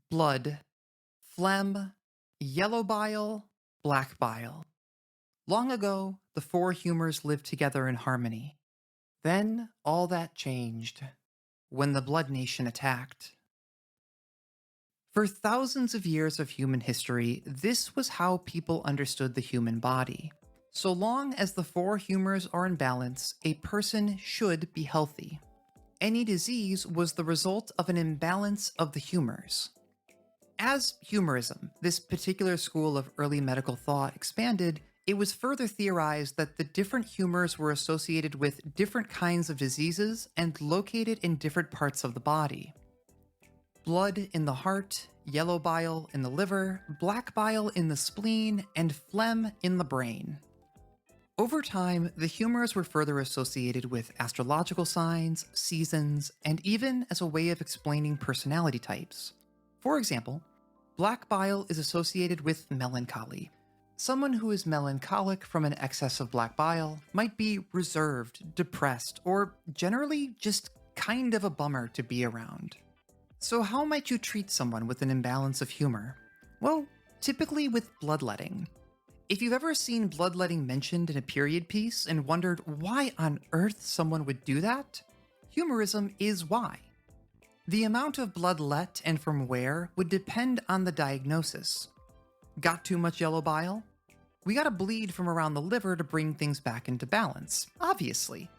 blood, phlegm, yellow bile, black bile. Long ago, the four humors lived together in harmony. Then all that changed when the Blood Nation attacked. For thousands of years of human history, this was how people understood the human body. So long as the four humors are in balance, a person should be healthy. Any disease was the result of an imbalance of the humors. As humorism, this particular school of early medical thought, expanded, it was further theorized that the different humors were associated with different kinds of diseases and located in different parts of the body. Blood in the heart, yellow bile in the liver, black bile in the spleen, and phlegm in the brain. Over time, the humors were further associated with astrological signs, seasons, and even as a way of explaining personality types. For example, black bile is associated with melancholy. Someone who is melancholic from an excess of black bile might be reserved, depressed, or generally just kind of a bummer to be around. So how might you treat someone with an imbalance of humor? Well, typically with bloodletting. If you've ever seen bloodletting mentioned in a period piece and wondered why on earth someone would do that, humorism is why. The amount of blood let and from where would depend on the diagnosis. Got too much yellow bile? We gotta bleed from around the liver to bring things back into balance, obviously.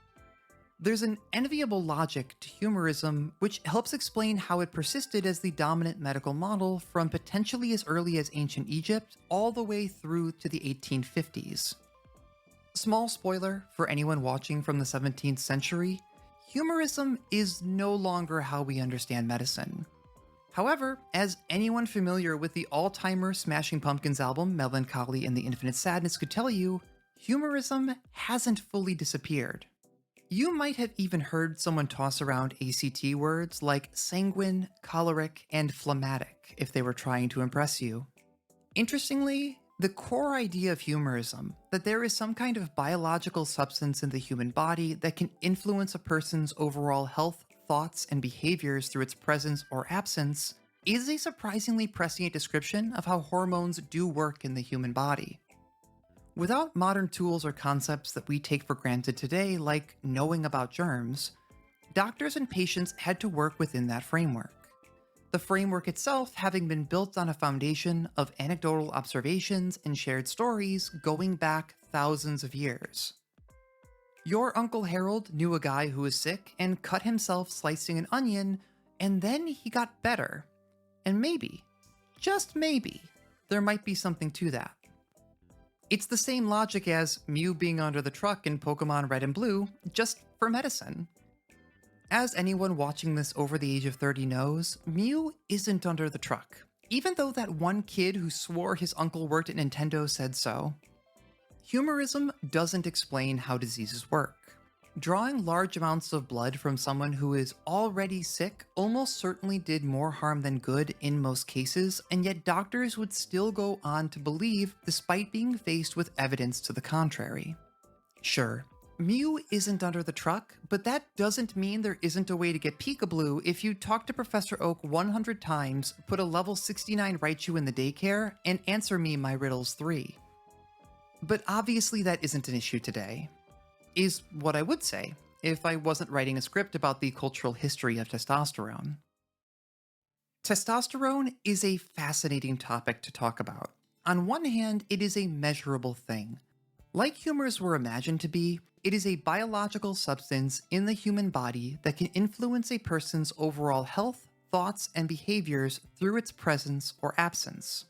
There's an enviable logic to humorism which helps explain how it persisted as the dominant medical model from potentially as early as ancient Egypt all the way through to the 1850s. Small spoiler for anyone watching from the 17th century, humorism is no longer how we understand medicine. However, as anyone familiar with the all-timer Smashing Pumpkins album Melancholy and the Infinite Sadness could tell you, humorism hasn't fully disappeared. You might have even heard someone toss around ACT words like sanguine, choleric, and phlegmatic if they were trying to impress you. Interestingly, the core idea of humorism, that there is some kind of biological substance in the human body that can influence a person's overall health, thoughts, and behaviors through its presence or absence, is a surprisingly prescient description of how hormones do work in the human body. Without modern tools or concepts that we take for granted today, like knowing about germs, doctors and patients had to work within that framework. The framework itself having been built on a foundation of anecdotal observations and shared stories going back thousands of years. Your Uncle Harold knew a guy who was sick and cut himself slicing an onion, and then he got better. And maybe, just maybe, there might be something to that. It's the same logic as Mew being under the truck in Pokemon Red and Blue, just for medicine. As anyone watching this over the age of 30 knows, Mew isn't under the truck, even though that one kid who swore his uncle worked at Nintendo said so. Humorism doesn't explain how diseases work. Drawing large amounts of blood from someone who is already sick almost certainly did more harm than good in most cases, and yet doctors would still go on to believe despite being faced with evidence to the contrary. Sure, Mew isn't under the truck, but that doesn't mean there isn't a way to get Peekaboo if you talk to Professor Oak 100 times, put a level 69 Raichu in the daycare, and answer me my riddles 3. But obviously that isn't an issue today. Is what I would say if I wasn't writing a script about the cultural history of testosterone. Testosterone is a fascinating topic to talk about. On one hand, it is a measurable thing. Like humors were imagined to be, it is a biological substance in the human body that can influence a person's overall health, thoughts, and behaviors through its presence or absence.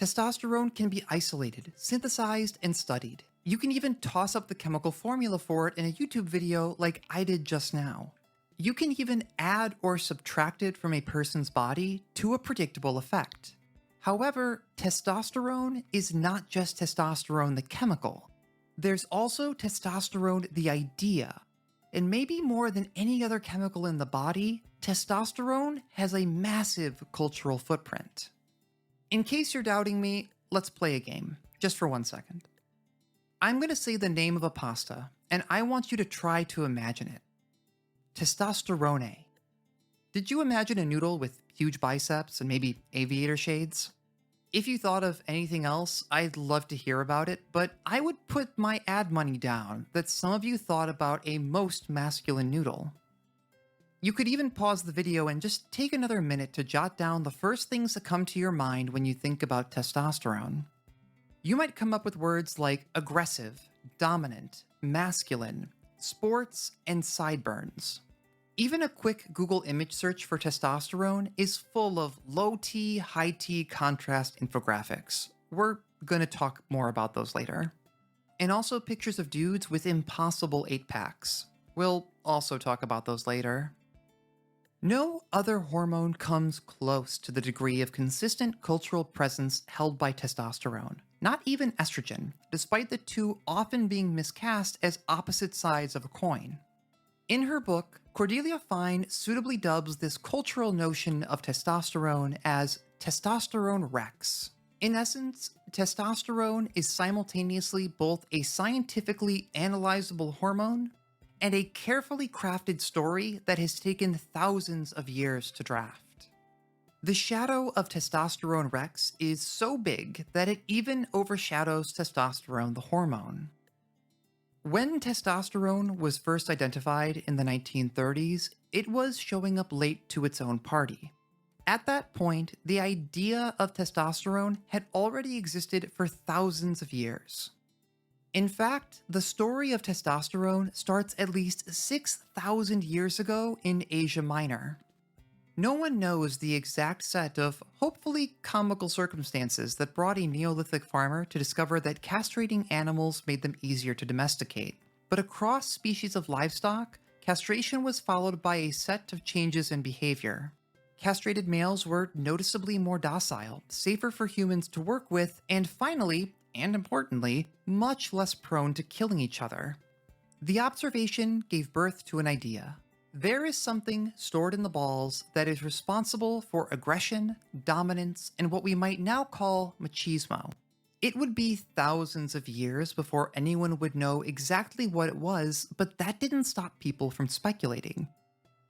Testosterone can be isolated, synthesized, and studied. You can even toss up the chemical formula for it in a YouTube video like I did just now. You can even add or subtract it from a person's body to a predictable effect. However, testosterone is not just testosterone the chemical. There's also testosterone the idea. And maybe more than any other chemical in the body, testosterone has a massive cultural footprint. In case you're doubting me, let's play a game, just for 1 second. I'm going to say the name of a pasta, and I want you to try to imagine it. Testosterone. Did you imagine a noodle with huge biceps and maybe aviator shades? If you thought of anything else, I'd love to hear about it, but I would put my ad money down that some of you thought about a most masculine noodle. You could even pause the video and just take another minute to jot down the first things that come to your mind when you think about testosterone. You might come up with words like aggressive, dominant, masculine, sports, and sideburns. Even a quick Google image search for testosterone is full of low T, high T contrast infographics. We're gonna talk more about those later. And also pictures of dudes with impossible 8-packs. We'll also talk about those later. No other hormone comes close to the degree of consistent cultural presence held by testosterone, not even estrogen, despite the two often being miscast as opposite sides of a coin. In her book, Cordelia Fine suitably dubs this cultural notion of testosterone as testosterone rex. In essence, testosterone is simultaneously both a scientifically analyzable hormone and a carefully crafted story that has taken thousands of years to draft. The shadow of testosterone rex is so big that it even overshadows testosterone the hormone. When testosterone was first identified in the 1930s, it was showing up late to its own party. At that point, the idea of testosterone had already existed for thousands of years. In fact, the story of testosterone starts at least 6,000 years ago in Asia Minor. No one knows the exact set of hopefully comical circumstances that brought a Neolithic farmer to discover that castrating animals made them easier to domesticate. But across species of livestock, castration was followed by a set of changes in behavior. Castrated males were noticeably more docile, safer for humans to work with, and finally, and importantly, much less prone to killing each other. The observation gave birth to an idea. There is something stored in the balls that is responsible for aggression, dominance, and what we might now call machismo. It would be thousands of years before anyone would know exactly what it was, but that didn't stop people from speculating.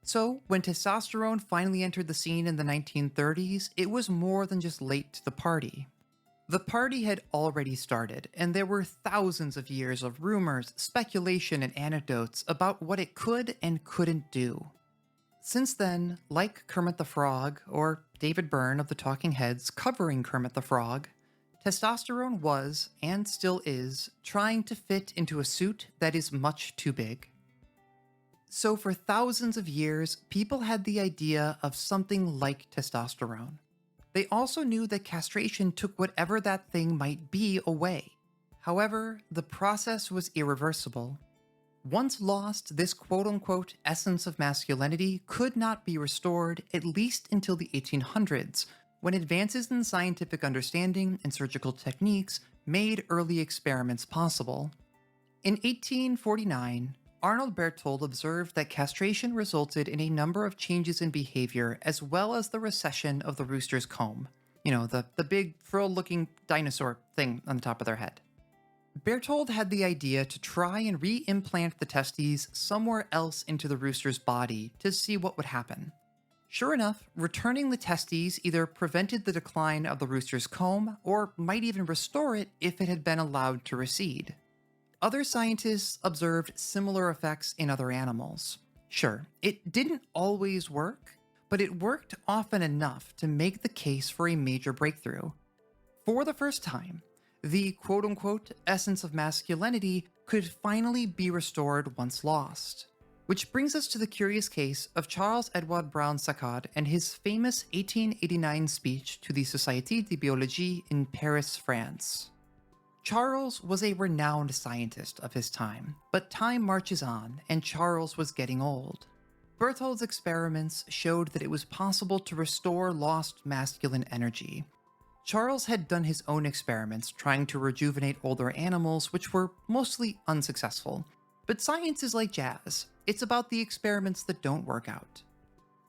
So, when testosterone finally entered the scene in the 1930s, it was more than just late to the party. The party had already started, and there were thousands of years of rumors, speculation, and anecdotes about what it could and couldn't do. Since then, like Kermit the Frog, or David Byrne of the Talking Heads covering Kermit the Frog, testosterone was, and still is, trying to fit into a suit that is much too big. So for thousands of years, people had the idea of something like testosterone. They also knew that castration took whatever that thing might be away. However, the process was irreversible. Once lost, this quote-unquote essence of masculinity could not be restored at least until the 1800s, when advances in scientific understanding and surgical techniques made early experiments possible. In 1849, Arnold Berthold observed that castration resulted in a number of changes in behavior as well as the recession of the rooster's comb. The big frill-looking dinosaur thing on the top of their head. Berthold had the idea to try and re-implant the testes somewhere else into the rooster's body to see what would happen. Sure enough, returning the testes either prevented the decline of the rooster's comb or might even restore it if it had been allowed to recede. Other scientists observed similar effects in other animals. Sure, it didn't always work, but it worked often enough to make the case for a major breakthrough. For the first time, the quote-unquote essence of masculinity could finally be restored once lost. Which brings us to the curious case of Charles Edouard Brown-Séquard and his famous 1889 speech to the Société de Biologie in Paris, France. Charles was a renowned scientist of his time, but time marches on, and Charles was getting old. Berthold's experiments showed that it was possible to restore lost masculine energy. Charles had done his own experiments trying to rejuvenate older animals, which were mostly unsuccessful. But science is like jazz. It's about the experiments that don't work out.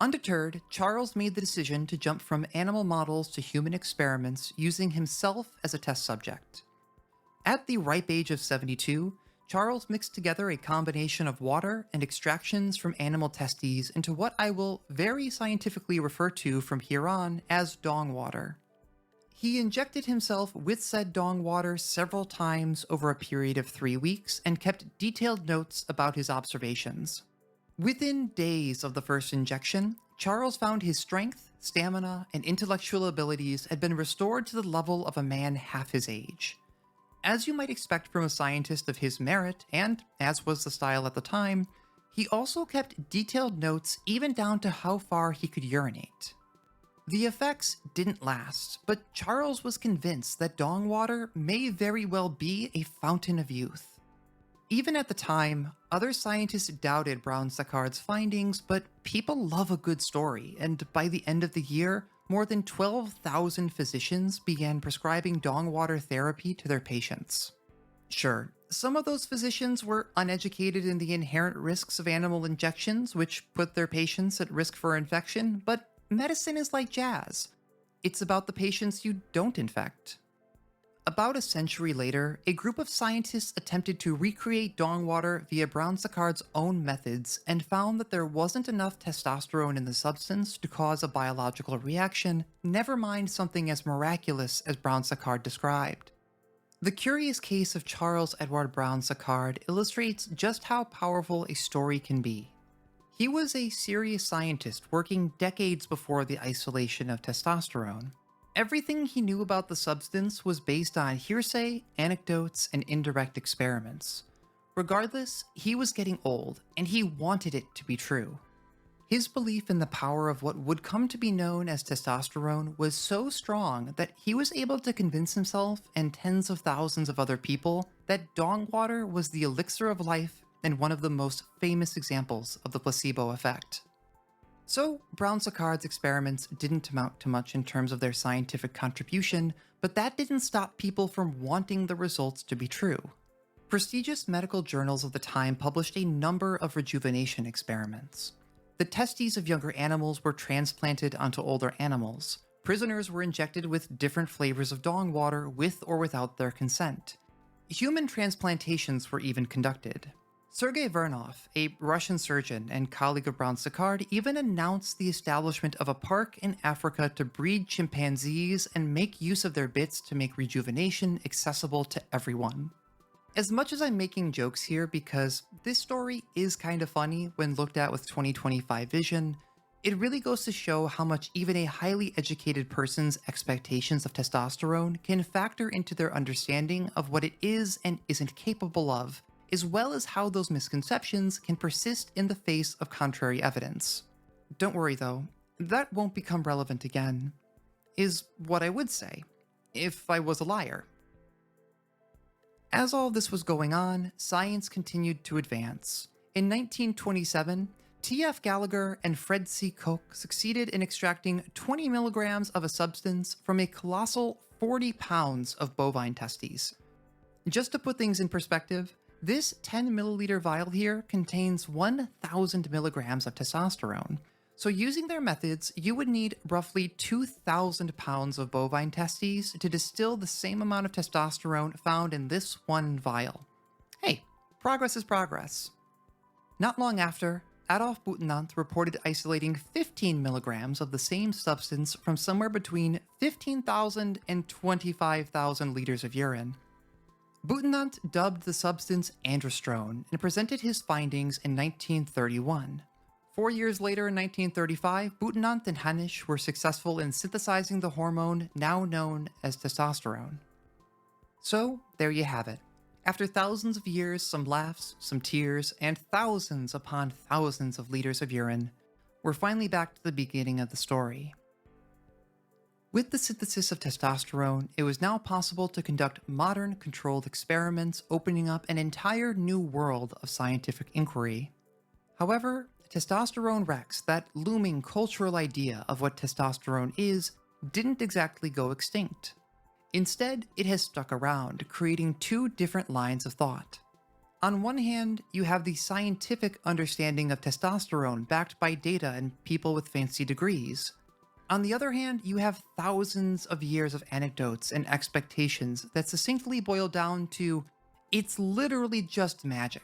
Undeterred, Charles made the decision to jump from animal models to human experiments using himself as a test subject. At the ripe age of 72, Charles mixed together a combination of water and extractions from animal testes into what I will very scientifically refer to from here on as dong water. He injected himself with said dong water several times over a period of 3 weeks and kept detailed notes about his observations. Within days of the first injection, Charles found his strength, stamina, and intellectual abilities had been restored to the level of a man half his age. As you might expect from a scientist of his merit, and as was the style at the time, he also kept detailed notes even down to how far he could urinate. The effects didn't last, but Charles was convinced that dong water may very well be a fountain of youth. Even at the time, other scientists doubted Brown-Séquard's findings, but people love a good story, and by the end of the year, more than 12,000 physicians began prescribing dong water therapy to their patients. Sure, some of those physicians were uneducated in the inherent risks of animal injections, which put their patients at risk for infection, but medicine is like jazz. It's about the patients you don't infect. About a century later, a group of scientists attempted to recreate dong water via Brown-Séquard's own methods and found that there wasn't enough testosterone in the substance to cause a biological reaction, never mind something as miraculous as Brown-Séquard described. The curious case of Charles Edward Brown-Séquard illustrates just how powerful a story can be. He was a serious scientist working decades before the isolation of testosterone. Everything he knew about the substance was based on hearsay, anecdotes, and indirect experiments. Regardless, he was getting old, and he wanted it to be true. His belief in the power of what would come to be known as testosterone was so strong that he was able to convince himself and tens of thousands of other people that dong water was the elixir of life and one of the most famous examples of the placebo effect. So, Brown-Séquard's experiments didn't amount to much in terms of their scientific contribution, but that didn't stop people from wanting the results to be true. Prestigious medical journals of the time published a number of rejuvenation experiments. The testes of younger animals were transplanted onto older animals. Prisoners were injected with different flavors of dong water with or without their consent. Human transplantations were even conducted. Sergei Vernov, a Russian surgeon and colleague of Brown-Séquard, even announced the establishment of a park in Africa to breed chimpanzees and make use of their bits to make rejuvenation accessible to everyone. As much as I'm making jokes here because this story is kind of funny when looked at with 2025 vision, it really goes to show how much even a highly educated person's expectations of testosterone can factor into their understanding of what it is and isn't capable of, as well as how those misconceptions can persist in the face of contrary evidence. Don't worry though, that won't become relevant again, is what I would say, if I was a liar. As all this was going on, science continued to advance. In 1927, T.F. Gallagher and Fred C. Koch succeeded in extracting 20 milligrams of a substance from a colossal 40 pounds of bovine testes. Just to put things in perspective, this 10 milliliter vial here contains 1,000 milligrams of testosterone. So using their methods, you would need roughly 2,000 pounds of bovine testes to distill the same amount of testosterone found in this one vial. Hey, progress is progress. Not long after, Adolphe Butenandt reported isolating 15 milligrams of the same substance from somewhere between 15,000 and 25,000 liters of urine. Butenandt dubbed the substance androstrone and presented his findings in 1931. 4 years later in 1935, Butenandt and Hanisch were successful in synthesizing the hormone now known as testosterone. So, there you have it. After thousands of years, some laughs, some tears, and thousands upon thousands of liters of urine, we're finally back to the beginning of the story. With the synthesis of testosterone, it was now possible to conduct modern, controlled experiments, opening up an entire new world of scientific inquiry. However, testosterone Rex, that looming cultural idea of what testosterone is, didn't exactly go extinct. Instead, it has stuck around, creating two different lines of thought. On one hand, you have the scientific understanding of testosterone backed by data and people with fancy degrees. On the other hand, you have thousands of years of anecdotes and expectations that succinctly boil down to, It's literally just magic.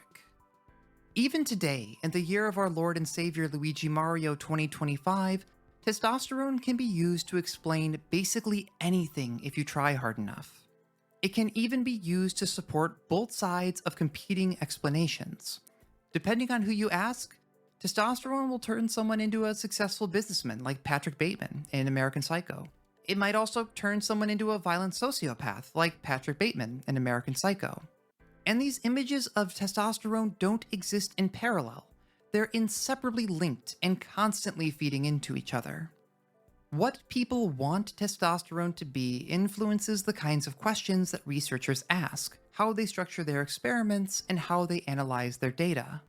Even today, in the year of our Lord and Savior Luigi Mario 2025, testosterone can be used to explain basically anything if you try hard enough. It can even be used to support both sides of competing explanations. Depending on who you ask, testosterone will turn someone into a successful businessman like Patrick Bateman in American Psycho. It might also turn someone into a violent sociopath like Patrick Bateman in American Psycho. And these images of testosterone don't exist in parallel. They're inseparably linked and constantly feeding into each other. What people want testosterone to be influences the kinds of questions that researchers ask, how they structure their experiments, and how they analyze their data.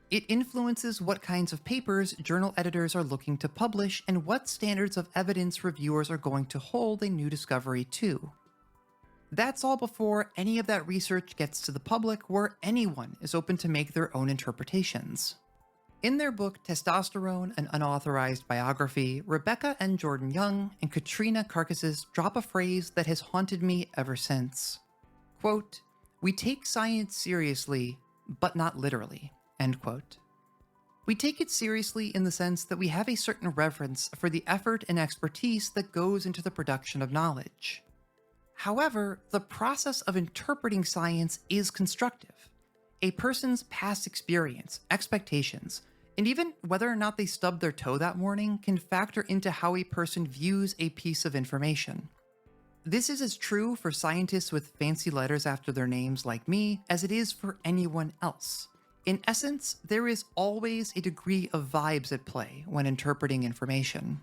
It influences what kinds of papers journal editors are looking to publish and what standards of evidence reviewers are going to hold a new discovery to. That's all before any of that research gets to the public, where anyone is open to make their own interpretations. In their book Testosterone, an Unauthorized Biography, Rebecca N. Jordan Young and Katrina Karkasas drop a phrase that has haunted me ever since. Quote, "We take science seriously, but not literally." End quote. We take it seriously in the sense that we have a certain reverence for the effort and expertise that goes into the production of knowledge. However, the process of interpreting science is constructive. A person's past experience, expectations, and even whether or not they stubbed their toe that morning can factor into how a person views a piece of information. This is as true for scientists with fancy letters after their names like me as it is for anyone else. In essence, there is always a degree of vibes at play when interpreting information.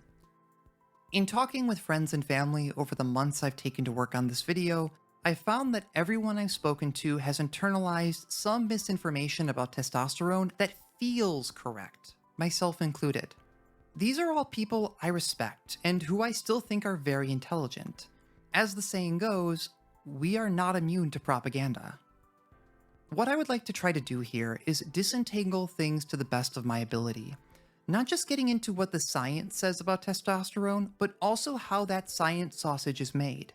In talking with friends and family over the months I've taken to work on this video, I found that everyone I've spoken to has internalized some misinformation about testosterone that feels correct, myself included. These are all people I respect and who I still think are very intelligent. As the saying goes, we are not immune to propaganda. What I would like to try to do here is disentangle things to the best of my ability. Not just getting into what the science says about testosterone, but also how that science sausage is made.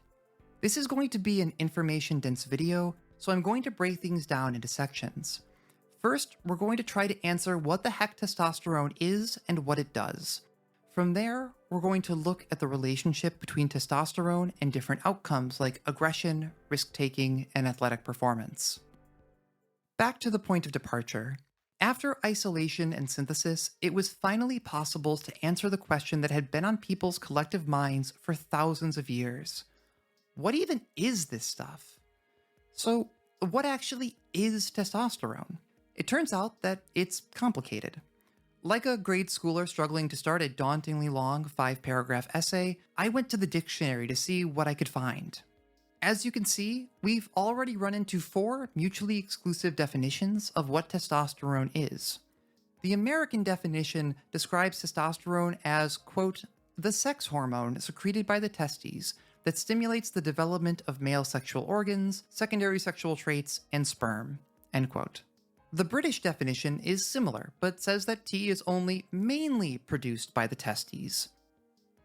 This is going to be an information-dense video, so I'm going to break things down into sections. First, we're going to try to answer what the heck testosterone is and what it does. From there, we're going to look at the relationship between testosterone and different outcomes like aggression, risk-taking, and athletic performance. Back to the point of departure. After isolation and synthesis, it was finally possible to answer the question that had been on people's collective minds for thousands of years. What even is this stuff? So, what actually is testosterone? It turns out that it's complicated. Like a grade schooler struggling to start a dauntingly long 5-paragraph essay, I went to the dictionary to see what I could find. As you can see, we've already run into 4 mutually exclusive definitions of what testosterone is. The American definition describes testosterone as, quote, "the sex hormone secreted by the testes that stimulates the development of male sexual organs, secondary sexual traits, and sperm," end quote. The British definition is similar, but says that T is only mainly produced by the testes.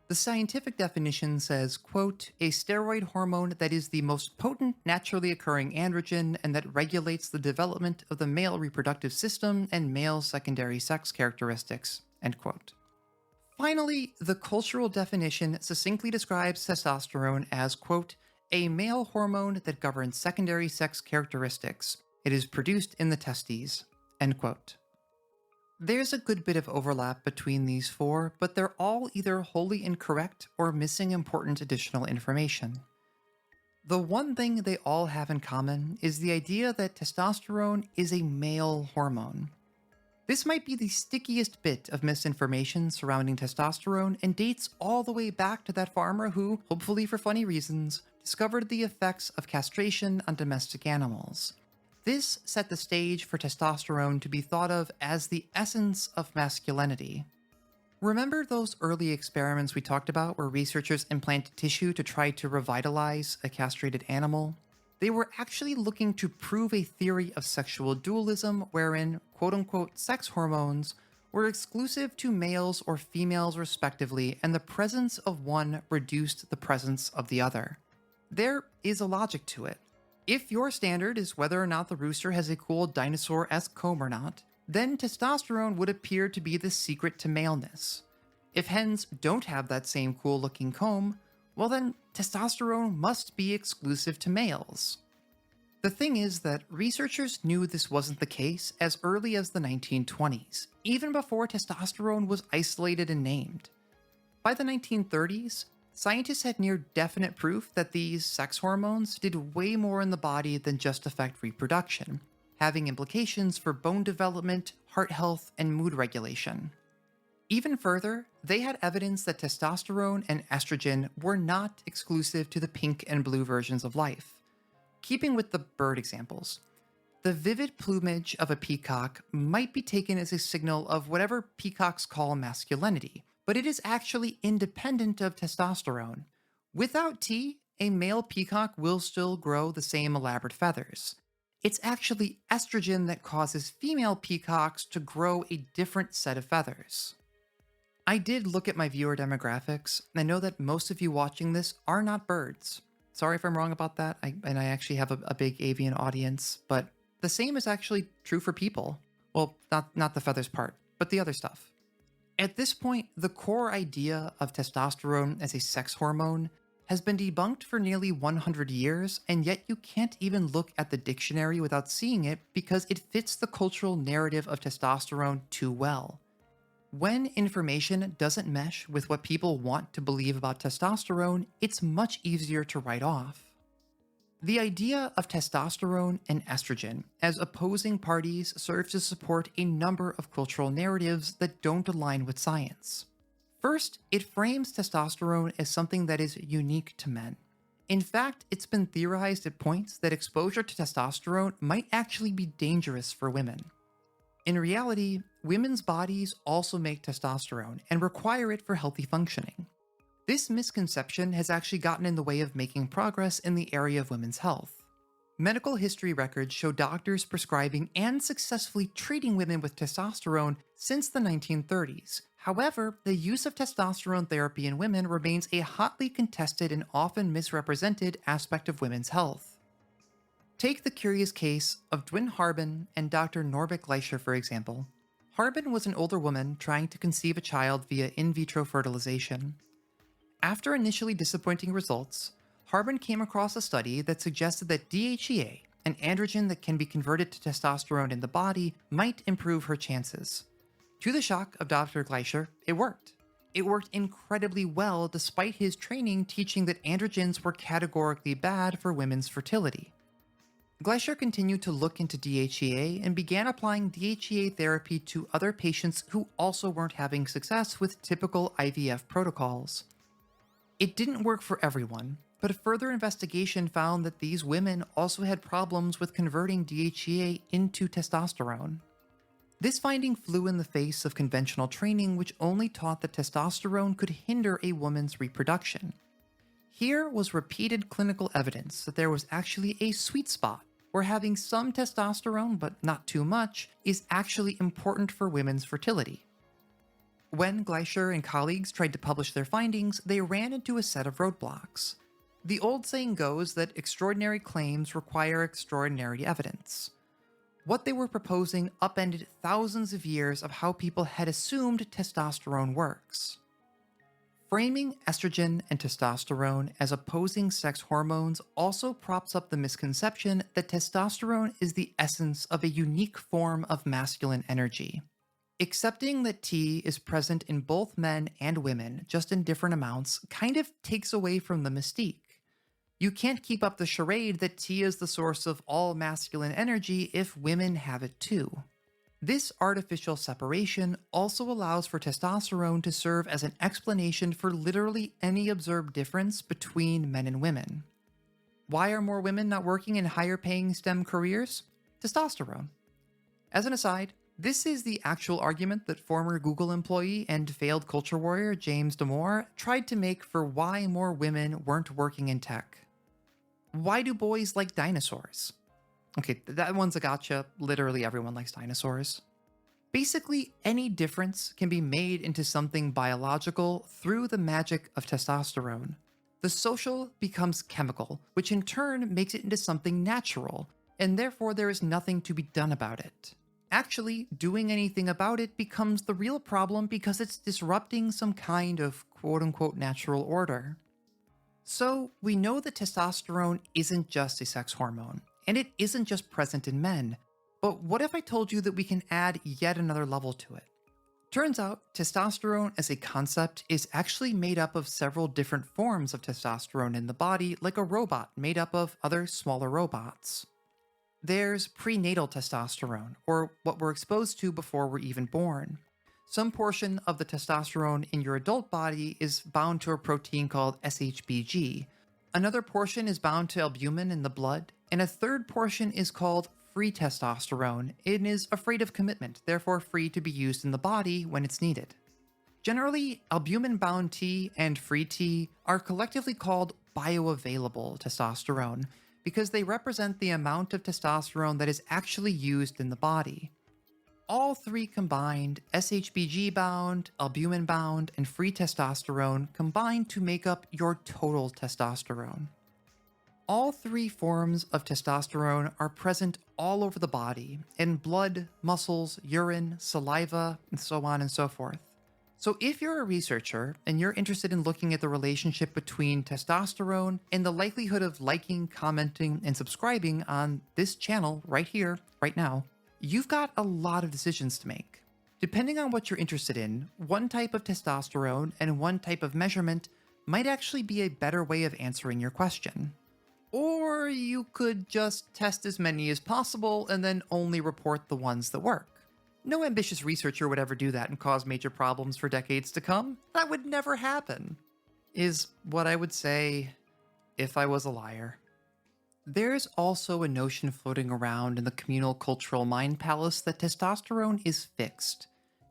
The scientific definition says, quote, "a steroid hormone that is the most potent naturally occurring androgen and that regulates the development of the male reproductive system and male secondary sex characteristics," end quote. Finally, the cultural definition succinctly describes testosterone as, quote, "a male hormone that governs secondary sex characteristics. It is produced in the testes," end quote. There's a good bit of overlap between these 4, but they're all either wholly incorrect or missing important additional information. The one thing they all have in common is the idea that testosterone is a male hormone. This might be the stickiest bit of misinformation surrounding testosterone and dates all the way back to that farmer who, hopefully for funny reasons, discovered the effects of castration on domestic animals. This set the stage for testosterone to be thought of as the essence of masculinity. Remember those early experiments we talked about where researchers implanted tissue to try to revitalize a castrated animal? They were actually looking to prove a theory of sexual dualism wherein quote-unquote sex hormones were exclusive to males or females respectively, and the presence of one reduced the presence of the other. There is a logic to it. If your standard is whether or not the rooster has a cool dinosaur-esque comb or not, then testosterone would appear to be the secret to maleness. If hens don't have that same cool-looking comb, well then testosterone must be exclusive to males. The thing is that researchers knew this wasn't the case as early as the 1920s, even before testosterone was isolated and named. By the 1930s, scientists had near definite proof that these sex hormones did way more in the body than just affect reproduction, having implications for bone development, heart health, and mood regulation. Even further, they had evidence that testosterone and estrogen were not exclusive to the pink and blue versions of life. Keeping with the bird examples, the vivid plumage of a peacock might be taken as a signal of whatever peacocks call masculinity, but it is actually independent of testosterone. Without T, a male peacock will still grow the same elaborate feathers. It's actually estrogen that causes female peacocks to grow a different set of feathers. I did look at my viewer demographics, and I know that most of you watching this are not birds. Sorry if I'm wrong about that, I actually have a big avian audience, but the same is actually true for people. Well, not the feathers part, but the other stuff. At this point, the core idea of testosterone as a sex hormone has been debunked for nearly 100 years, and yet you can't even look at the dictionary without seeing it because it fits the cultural narrative of testosterone too well. When information doesn't mesh with what people want to believe about testosterone, it's much easier to write off. The idea of testosterone and estrogen as opposing parties serves to support a number of cultural narratives that don't align with science. First, it frames testosterone as something that is unique to men. In fact, it's been theorized at points that exposure to testosterone might actually be dangerous for women. In reality, women's bodies also make testosterone and require it for healthy functioning. This misconception has actually gotten in the way of making progress in the area of women's health. Medical history records show doctors prescribing and successfully treating women with testosterone since the 1930s. However, the use of testosterone therapy in women remains a hotly contested and often misrepresented aspect of women's health. Take the curious case of Dwin Harbin and Dr. Norbert Gleischer, for example. Harbin was an older woman trying to conceive a child via in vitro fertilization. After initially disappointing results, Harbin came across a study that suggested that DHEA, an androgen that can be converted to testosterone in the body, might improve her chances. To the shock of Dr. Gleischer, it worked. It worked incredibly well despite his training teaching that androgens were categorically bad for women's fertility. Gleischer continued to look into DHEA and began applying DHEA therapy to other patients who also weren't having success with typical IVF protocols. It didn't work for everyone, but a further investigation found that these women also had problems with converting DHEA into testosterone. This finding flew in the face of conventional training, which only taught that testosterone could hinder a woman's reproduction. Here was repeated clinical evidence that there was actually a sweet spot where having some testosterone, but not too much, is actually important for women's fertility. When Gleischer and colleagues tried to publish their findings, they ran into a set of roadblocks. The old saying goes that extraordinary claims require extraordinary evidence. What they were proposing upended thousands of years of how people had assumed testosterone works. Framing estrogen and testosterone as opposing sex hormones also props up the misconception that testosterone is the essence of a unique form of masculine energy. Accepting that T is present in both men and women, just in different amounts, kind of takes away from the mystique. You can't keep up the charade that T is the source of all masculine energy if women have it too. This artificial separation also allows for testosterone to serve as an explanation for literally any observed difference between men and women. Why are more women not working in higher paying STEM careers? Testosterone. As an aside, this is the actual argument that former Google employee and failed culture warrior James Damore tried to make for why more women weren't working in tech. Why do boys like dinosaurs? Okay, that one's a gotcha. Literally everyone likes dinosaurs. Basically, any difference can be made into something biological through the magic of testosterone. The social becomes chemical, which in turn makes it into something natural, and therefore there is nothing to be done about it. Actually, doing anything about it becomes the real problem because it's disrupting some kind of quote unquote natural order. So, we know that testosterone isn't just a sex hormone, and it isn't just present in men. But what if I told you that we can add yet another level to it? Turns out, testosterone as a concept is actually made up of several different forms of testosterone in the body, like a robot made up of other smaller robots. There's prenatal testosterone, or what we're exposed to before we're even born. Some portion of the testosterone in your adult body is bound to a protein called SHBG. Another portion is bound to albumin in the blood, and a third portion is called free testosterone and is afraid of commitment, therefore free to be used in the body when it's needed. Generally, albumin-bound T and free T are collectively called bioavailable testosterone because they represent the amount of testosterone that is actually used in the body. All three combined, SHBG bound, albumin bound, and free testosterone combine to make up your total testosterone. All three forms of testosterone are present all over the body, in blood, muscles, urine, saliva, and so on and so forth. So if you're a researcher and you're interested in looking at the relationship between testosterone and the likelihood of liking, commenting, and subscribing on this channel right here, right now, you've got a lot of decisions to make. Depending on what you're interested in, one type of testosterone and one type of measurement might actually be a better way of answering your question. Or you could just test as many as possible and then only report the ones that work. No ambitious researcher would ever do that and cause major problems for decades to come. That would never happen, is what I would say if I was a liar. There's also a notion floating around in the communal cultural mind palace that testosterone is fixed.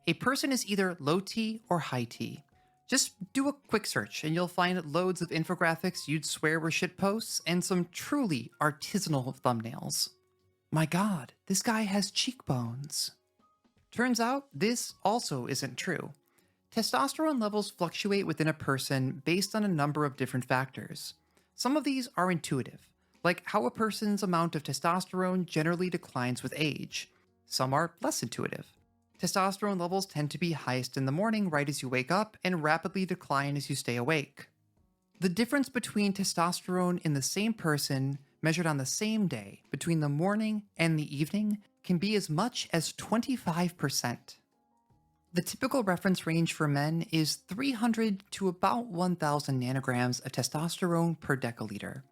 A person is either low T or high T. Just do a quick search and you'll find loads of infographics you'd swear were shitposts and some truly artisanal thumbnails. My god, this guy has cheekbones. Turns out this also isn't true. Testosterone levels fluctuate within a person based on a number of different factors. Some of these are intuitive, like how a person's amount of testosterone generally declines with age. Some are less intuitive. Testosterone levels tend to be highest in the morning right as you wake up and rapidly decline as you stay awake. The difference between testosterone in the same person measured on the same day between the morning and the evening can be as much as 25%. The typical reference range for men is 300 to about 1,000 nanograms of testosterone per deciliter.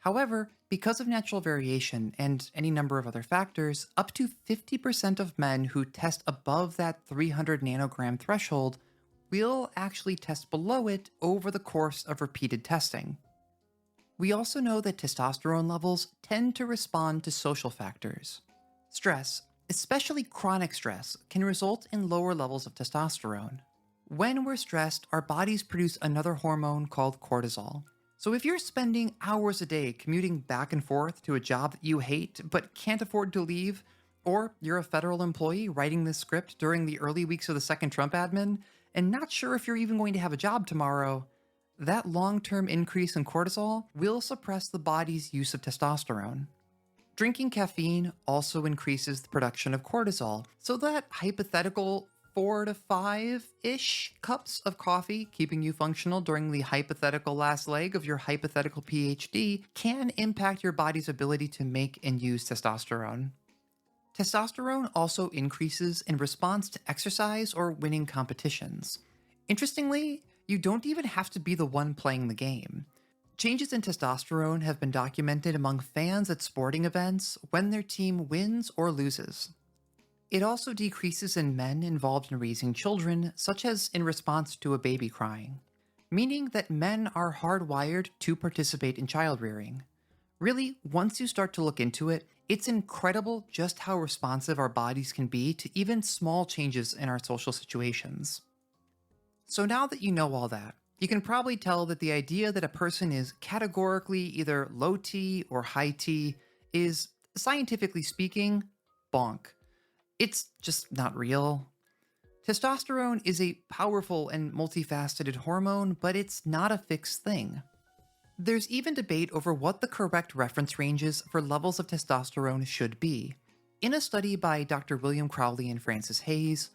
However, because of natural variation and any number of other factors, up to 50% of men who test above that 300 nanogram threshold will actually test below it over the course of repeated testing. We also know that testosterone levels tend to respond to social factors. Stress, especially chronic stress, can result in lower levels of testosterone. When we're stressed, our bodies produce another hormone called cortisol. So if you're spending hours a day commuting back and forth to a job that you hate but can't afford to leave, or you're a federal employee writing this script during the early weeks of the second Trump admin and not sure if you're even going to have a job tomorrow, that long-term increase in cortisol will suppress the body's use of testosterone. Drinking caffeine also increases the production of cortisol, so that hypothetical 4 to 5-ish cups of coffee keeping you functional during the hypothetical last leg of your hypothetical PhD can impact your body's ability to make and use testosterone. Testosterone also increases in response to exercise or winning competitions. Interestingly, you don't even have to be the one playing the game. Changes in testosterone have been documented among fans at sporting events when their team wins or loses. It also decreases in men involved in raising children, such as in response to a baby crying, meaning that men are hardwired to participate in child rearing. Really, once you start to look into it, it's incredible just how responsive our bodies can be to even small changes in our social situations. So now that you know all that, you can probably tell that the idea that a person is categorically either low T or high T is, scientifically speaking, bonk. It's just not real. Testosterone is a powerful and multifaceted hormone, but it's not a fixed thing. There's even debate over what the correct reference ranges for levels of testosterone should be. In a study by Dr. William Crowley and Francis Hayes,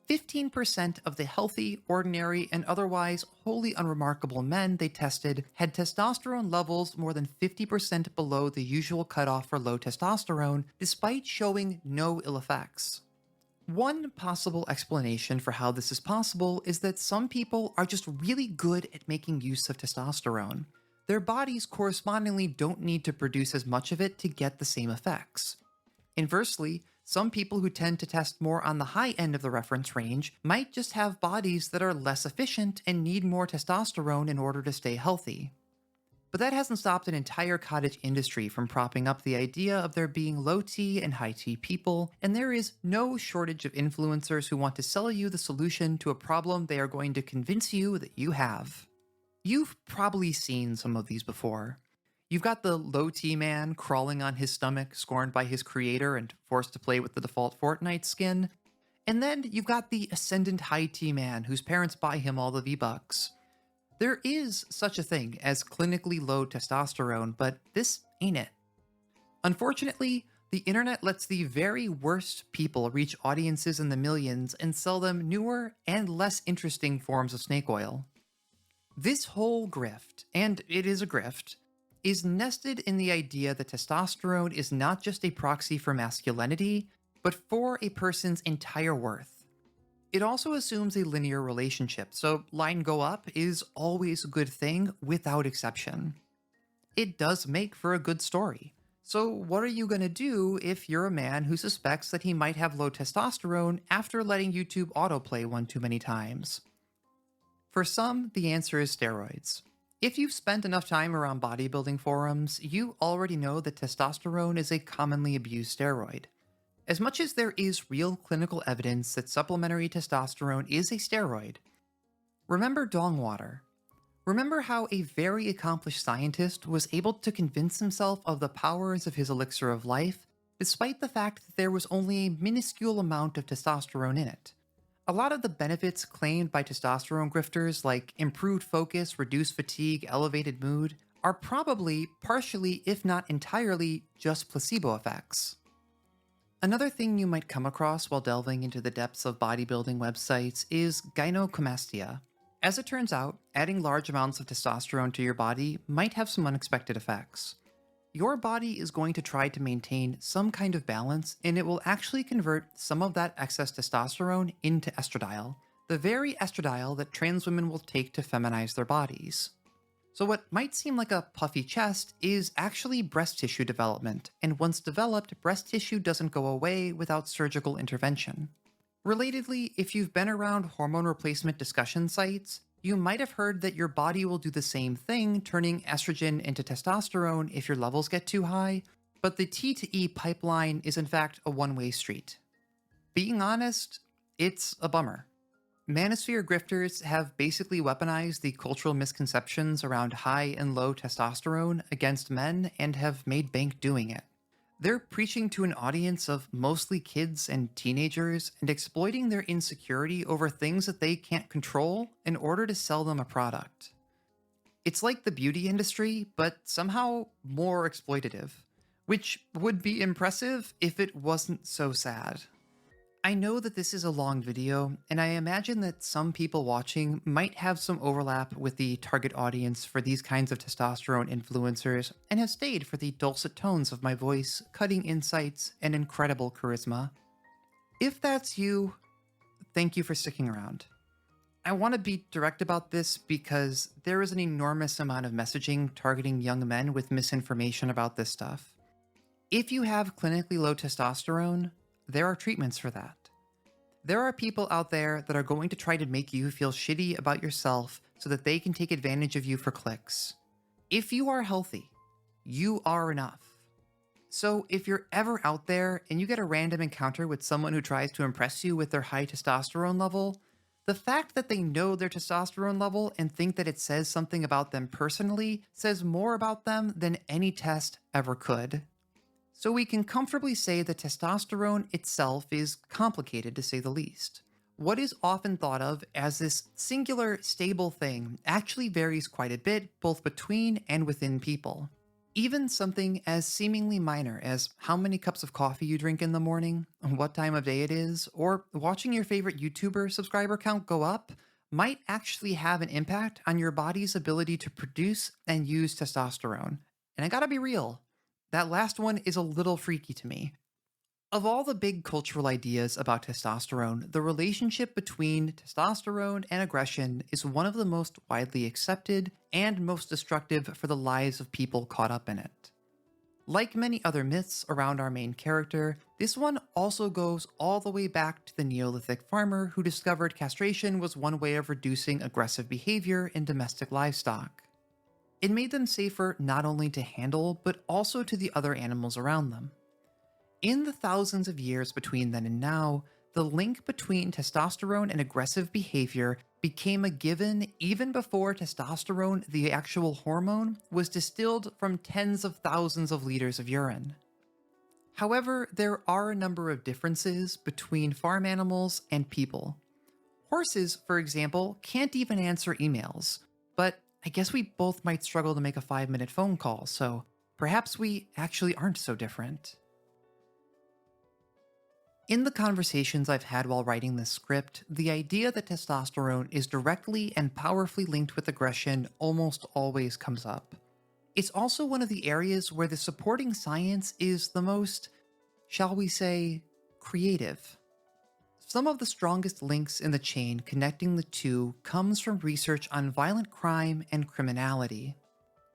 15% of the healthy, ordinary, and otherwise wholly unremarkable men they tested had testosterone levels more than 50% below the usual cutoff for low testosterone, despite showing no ill effects. One possible explanation for how this is possible is that some people are just really good at making use of testosterone. Their bodies correspondingly don't need to produce as much of it to get the same effects. Inversely, some people who tend to test more on the high end of the reference range might just have bodies that are less efficient and need more testosterone in order to stay healthy. But that hasn't stopped an entire cottage industry from propping up the idea of there being low T and high T people, and there is no shortage of influencers who want to sell you the solution to a problem they are going to convince you that you have. You've probably seen some of these before. You've got the low T man crawling on his stomach, scorned by his creator and forced to play with the default Fortnite skin. And then you've got the ascendant high T man whose parents buy him all the V-Bucks. There is such a thing as clinically low testosterone, but this ain't it. Unfortunately, the internet lets the very worst people reach audiences in the millions and sell them newer and less interesting forms of snake oil. This whole grift, and it is a grift, is nested in the idea that testosterone is not just a proxy for masculinity, but for a person's entire worth. It also assumes a linear relationship, so line go up is always a good thing without exception. It does make for a good story. So what are you going to do if you're a man who suspects that he might have low testosterone after letting YouTube autoplay one too many times? For some, the answer is steroids. If you've spent enough time around bodybuilding forums, you already know that testosterone is a commonly abused steroid. As much as there is real clinical evidence that supplementary testosterone is a steroid, remember dong water. Remember how a very accomplished scientist was able to convince himself of the powers of his elixir of life, despite the fact that there was only a minuscule amount of testosterone in it. A lot of the benefits claimed by testosterone grifters, like improved focus, reduced fatigue, elevated mood, are probably partially, if not entirely, just placebo effects. Another thing you might come across while delving into the depths of bodybuilding websites is gynecomastia. As it turns out, adding large amounts of testosterone to your body might have some unexpected effects. Your body is going to try to maintain some kind of balance, and it will actually convert some of that excess testosterone into estradiol, the very estradiol that trans women will take to feminize their bodies. So what might seem like a puffy chest is actually breast tissue development, and once developed, breast tissue doesn't go away without surgical intervention. Relatedly, if you've been around hormone replacement discussion sites, you might have heard that your body will do the same thing, turning estrogen into testosterone if your levels get too high, but the T to E pipeline is in fact a one-way street. Being honest, it's a bummer. Manosphere grifters have basically weaponized the cultural misconceptions around high and low testosterone against men and have made bank doing it. They're preaching to an audience of mostly kids and teenagers and exploiting their insecurity over things that they can't control in order to sell them a product. It's like the beauty industry, but somehow more exploitative, which would be impressive if it wasn't so sad. I know that this is a long video, and I imagine that some people watching might have some overlap with the target audience for these kinds of testosterone influencers and have stayed for the dulcet tones of my voice, cutting insights, and incredible charisma. If that's you, thank you for sticking around. I want to be direct about this because there is an enormous amount of messaging targeting young men with misinformation about this stuff. If you have clinically low testosterone, there are treatments for that. There are people out there that are going to try to make you feel shitty about yourself so that they can take advantage of you for clicks. If you are healthy, you are enough. So if you're ever out there and you get a random encounter with someone who tries to impress you with their high testosterone level, the fact that they know their testosterone level and think that it says something about them personally says more about them than any test ever could. So we can comfortably say that testosterone itself is complicated, to say the least. what is often thought of as this singular, stable thing actually varies quite a bit both between and within people. Even something as seemingly minor as how many cups of coffee you drink in the morning, what time of day it is, or watching your favorite YouTuber subscriber count go up might actually have an impact on your body's ability to produce and use testosterone. And I gotta be real, that last one is a little freaky to me. Of all the big cultural ideas about testosterone, the relationship between testosterone and aggression is one of the most widely accepted and most destructive for the lives of people caught up in it. Like many other myths around our main character, this one also goes all the way back to the Neolithic farmer who discovered castration was one way of reducing aggressive behavior in domestic livestock. It made them safer not only to handle, but also to the other animals around them. In the thousands of years between then and now, the link between testosterone and aggressive behavior became a given even before testosterone, the actual hormone, was distilled from tens of thousands of liters of urine. However, there are a number of differences between farm animals and people. Horses, for example, can't even answer emails, but I guess we both might struggle to make a 5-minute phone call, so perhaps we actually aren't so different. In the conversations I've had while writing this script, the idea that testosterone is directly and powerfully linked with aggression almost always comes up. It's also one of the areas where the supporting science is the most, shall we say, creative. Some of the strongest links in the chain connecting the two comes from research on violent crime and criminality.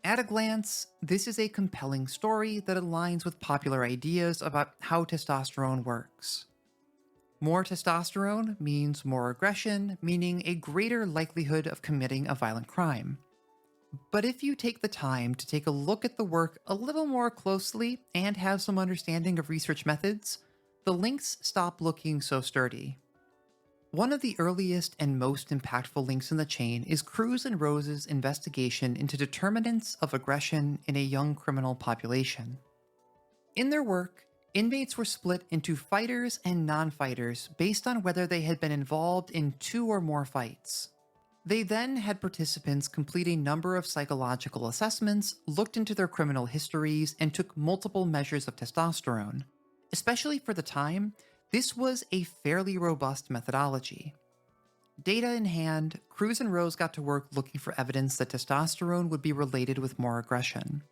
At a glance, this is a compelling story that aligns with popular ideas about how testosterone works. More testosterone means more aggression, meaning a greater likelihood of committing a violent crime. But if you take the time to take a look at the work a little more closely and have some understanding of research methods, the links stop looking so sturdy. One of the earliest and most impactful links in the chain is Cruz and Rose's investigation into determinants of aggression in a young criminal population. In their work, inmates were split into fighters and non-fighters based on whether they had been involved in 2 or more fights. They then had participants complete a number of psychological assessments, looked into their criminal histories, and took multiple measures of testosterone. Especially for the time, this was a fairly robust methodology. Data in hand, Cruz and Rose got to work looking for evidence that testosterone would be related with more aggression.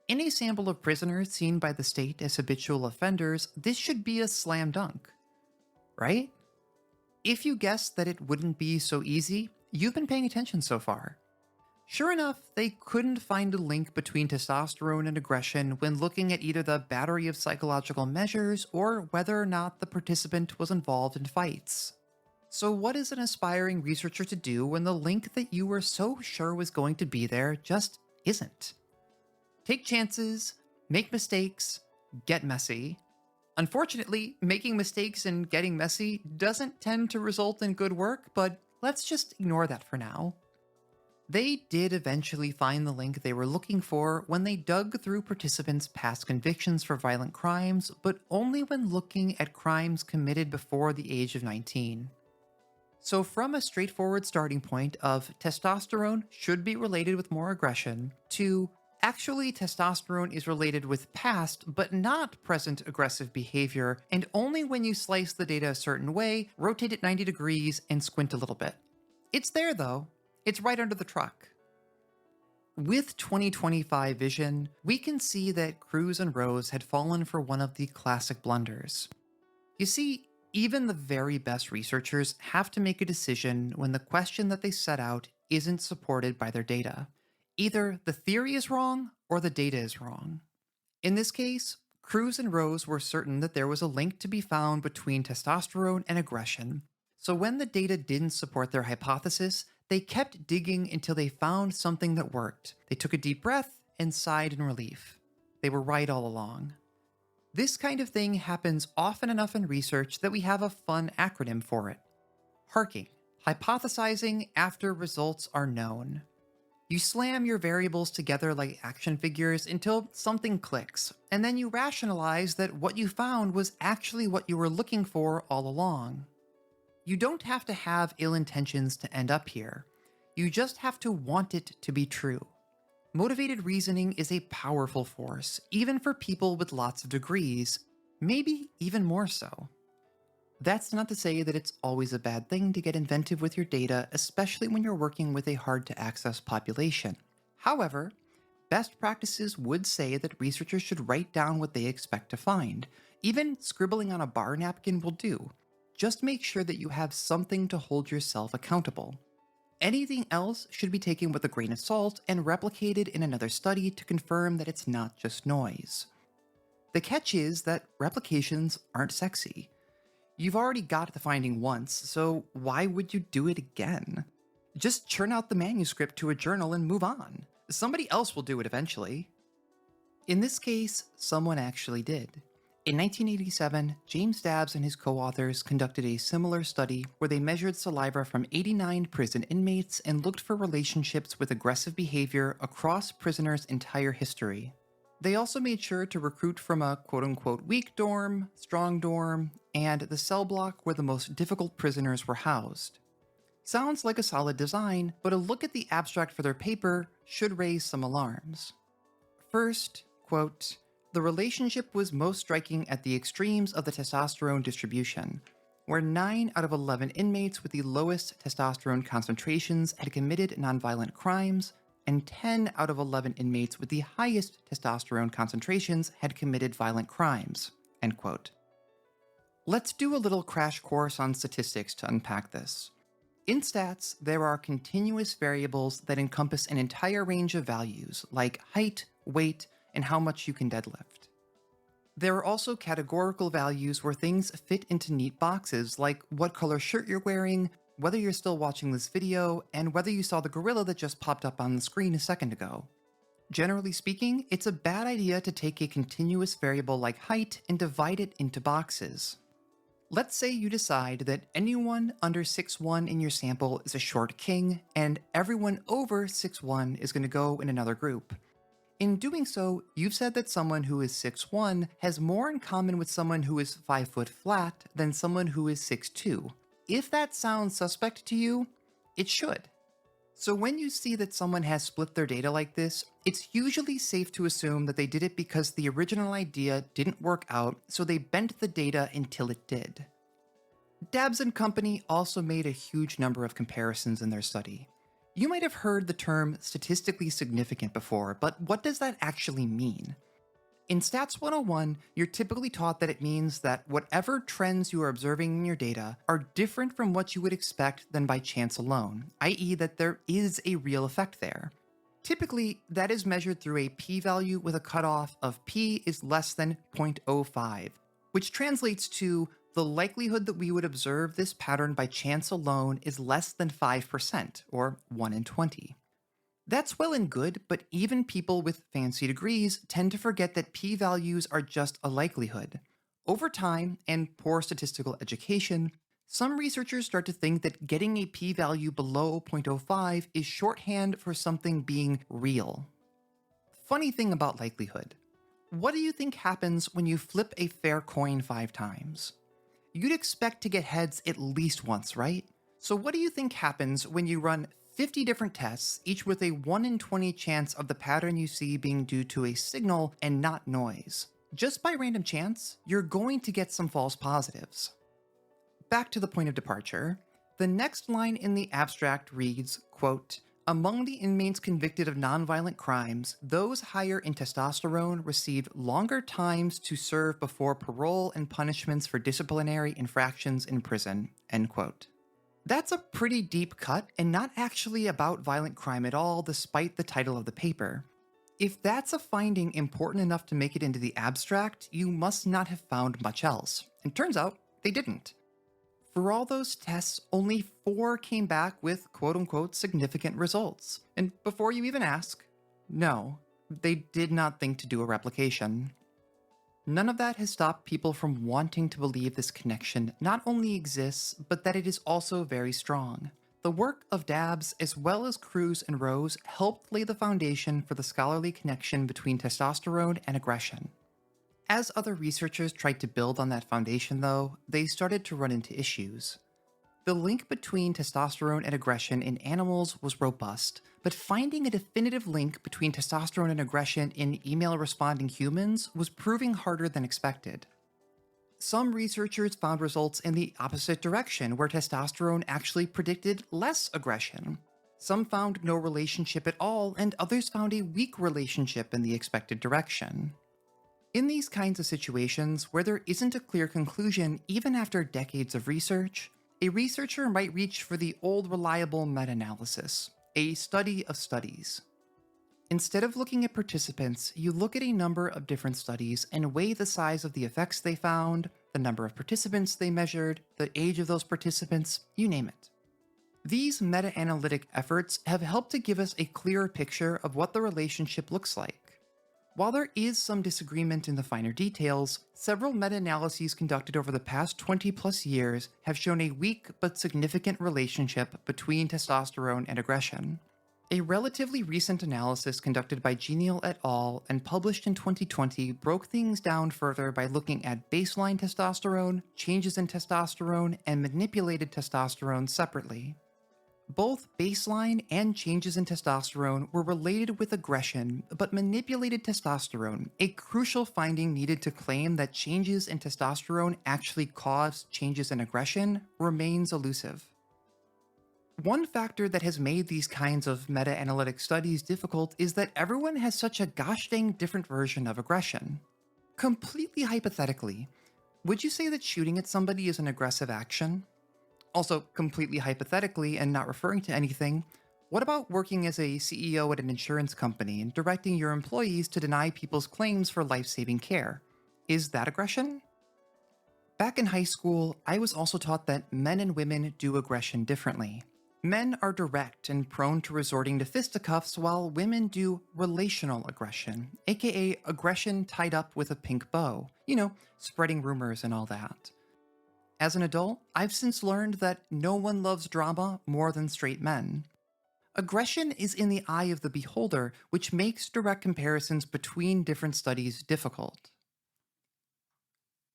In a sample of prisoners seen by the state as habitual offenders, this should be a slam dunk, right? If you guessed that it wouldn't be so easy, you've been paying attention so far. Sure enough, they couldn't find a link between testosterone and aggression when looking at either the battery of psychological measures or whether or not the participant was involved in fights. So what is an aspiring researcher to do when the link that you were so sure was going to be there just isn't? Take chances, make mistakes, get messy. Unfortunately, making mistakes and getting messy doesn't tend to result in good work, but let's just ignore that for now. They did eventually find the link they were looking for when they dug through participants' past convictions for violent crimes, but only when looking at crimes committed before the age of 19. So from a straightforward starting point of testosterone should be related with more aggression, to actually testosterone is related with past but not present aggressive behavior, and only when you slice the data a certain way, rotate it 90 degrees, and squint a little bit. It's there though. It's right under the truck. With 2025 vision, we can see that Cruz and Rose had fallen for one of the classic blunders. You see, even the very best researchers have to make a decision when the question that they set out isn't supported by their data. Either the theory is wrong or the data is wrong. In this case, Cruz and Rose were certain that there was a link to be found between testosterone and aggression. So when the data didn't support their hypothesis, they kept digging until they found something that worked. They took a deep breath and sighed in relief. They were right all along. This kind of thing happens often enough in research that we have a fun acronym for it. HARKing, hypothesizing after results are known. You slam your variables together like action figures until something clicks, and then you rationalize that what you found was actually what you were looking for all along. You don't have to have ill intentions to end up here. You just have to want it to be true. Motivated reasoning is a powerful force, even for people with lots of degrees, maybe even more so. That's not to say that it's always a bad thing to get inventive with your data, especially when you're working with a hard-to-access population. However, best practices would say that researchers should write down what they expect to find. Even scribbling on a bar napkin will do. Just make sure that you have something to hold yourself accountable. Anything else should be taken with a grain of salt and replicated in another study to confirm that it's not just noise. The catch is that replications aren't sexy. You've already got the finding once, so why would you do it again? Just churn out the manuscript to a journal and move on. Somebody else will do it eventually. In this case, someone actually did. In 1987, James Dabbs and his co-authors conducted a similar study where they measured saliva from 89 prison inmates and looked for relationships with aggressive behavior across prisoners' entire history. They also made sure to recruit from a quote-unquote weak dorm, strong dorm, and the cell block where the most difficult prisoners were housed. Sounds like a solid design, but a look at the abstract for their paper should raise some alarms. First, quote, the relationship was most striking at the extremes of the testosterone distribution, where 9 out of 11 inmates with the lowest testosterone concentrations had committed nonviolent crimes, and 10 out of 11 inmates with the highest testosterone concentrations had committed violent crimes, end quote. Let's do a little crash course on statistics to unpack this. In stats, there are continuous variables that encompass an entire range of values, like height, weight, and how much you can deadlift. There are also categorical values where things fit into neat boxes, like what color shirt you're wearing, whether you're still watching this video, and whether you saw the gorilla that just popped up on the screen a second ago. Generally speaking, it's a bad idea to take a continuous variable like height and divide it into boxes. Let's say you decide that anyone under 6'1" in your sample is a short king, and everyone over 6'1" is going to go in another group. In doing so, you've said that someone who is 6'1" has more in common with someone who is 5 foot flat than someone who is 6'2". If that sounds suspect to you, it should. So when you see that someone has split their data like this, it's usually safe to assume that they did it because the original idea didn't work out, so they bent the data until it did. Dabbs and company also made a huge number of comparisons in their study. You might have heard the term statistically significant before, but what does that actually mean? In Stats 101, you're typically taught that it means that whatever trends you are observing in your data are different from what you would expect than by chance alone, i.e. that there is a real effect there. Typically, that is measured through a p-value with a cutoff of p is less than 0.05, which translates to the likelihood that we would observe this pattern by chance alone is less than 5%, or 1 in 20. That's well and good, but even people with fancy degrees tend to forget that p-values are just a likelihood. Over time, and poor statistical education, some researchers start to think that getting a p-value below 0.05 is shorthand for something being real. Funny thing about likelihood. What do you think happens when you flip a fair coin 5 times? You'd expect to get heads at least once, right? So what do you think happens when you run 50 different tests, each with a 1 in 20 chance of the pattern you see being due to a signal and not noise? Just by random chance, you're going to get some false positives. Back to the point of departure, the next line in the abstract reads, quote, among the inmates convicted of nonviolent crimes, those higher in testosterone received longer times to serve before parole and punishments for disciplinary infractions in prison, end quote. That's a pretty deep cut and not actually about violent crime at all, despite the title of the paper. If that's a finding important enough to make it into the abstract, you must not have found much else. And turns out, they didn't. For all those tests, only 4 came back with quote-unquote significant results. And before you even ask, no, they did not think to do a replication. None of that has stopped people from wanting to believe this connection not only exists, but that it is also very strong. The work of Dabbs, as well as Cruz and Rose, helped lay the foundation for the scholarly connection between testosterone and aggression. As other researchers tried to build on that foundation, though, they started to run into issues. The link between testosterone and aggression in animals was robust, but finding a definitive link between testosterone and aggression in email responding humans was proving harder than expected. Some researchers found results in the opposite direction, where testosterone actually predicted less aggression. Some found no relationship at all, and others found a weak relationship in the expected direction. In these kinds of situations, where there isn't a clear conclusion even after decades of research, a researcher might reach for the old reliable meta-analysis, a study of studies. Instead of looking at participants, you look at a number of different studies and weigh the size of the effects they found, the number of participants they measured, the age of those participants, you name it. These meta-analytic efforts have helped to give us a clearer picture of what the relationship looks like. While there is some disagreement in the finer details, several meta-analyses conducted over the past 20+ years have shown a weak but significant relationship between testosterone and aggression. A relatively recent analysis conducted by Genial et al. And published in 2020 broke things down further by looking at baseline testosterone, changes in testosterone, and manipulated testosterone separately. Both baseline and changes in testosterone were related with aggression, but manipulated testosterone, a crucial finding needed to claim that changes in testosterone actually cause changes in aggression, remains elusive. One factor that has made these kinds of meta-analytic studies difficult is that everyone has such a gosh dang different version of aggression. Completely hypothetically, would you say that shooting at somebody is an aggressive action? Also, completely hypothetically and not referring to anything, what about working as a CEO at an insurance company and directing your employees to deny people's claims for life-saving care? Is that aggression? Back in high school, I was also taught that men and women do aggression differently. Men are direct and prone to resorting to fisticuffs, while women do relational aggression, aka aggression tied up with a pink bow. You know, spreading rumors and all that. As an adult, I've since learned that no one loves drama more than straight men. Aggression is in the eye of the beholder, which makes direct comparisons between different studies difficult.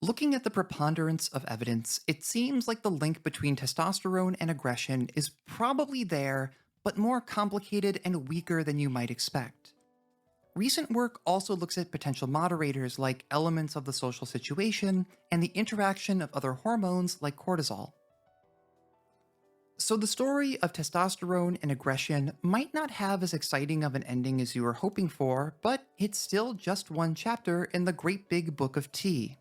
Looking at the preponderance of evidence, it seems like the link between testosterone and aggression is probably there, but more complicated and weaker than you might expect. Recent work also looks at potential moderators like elements of the social situation and the interaction of other hormones like cortisol. So the story of testosterone and aggression might not have as exciting of an ending as you were hoping for, but it's still just one chapter in the great big book of T.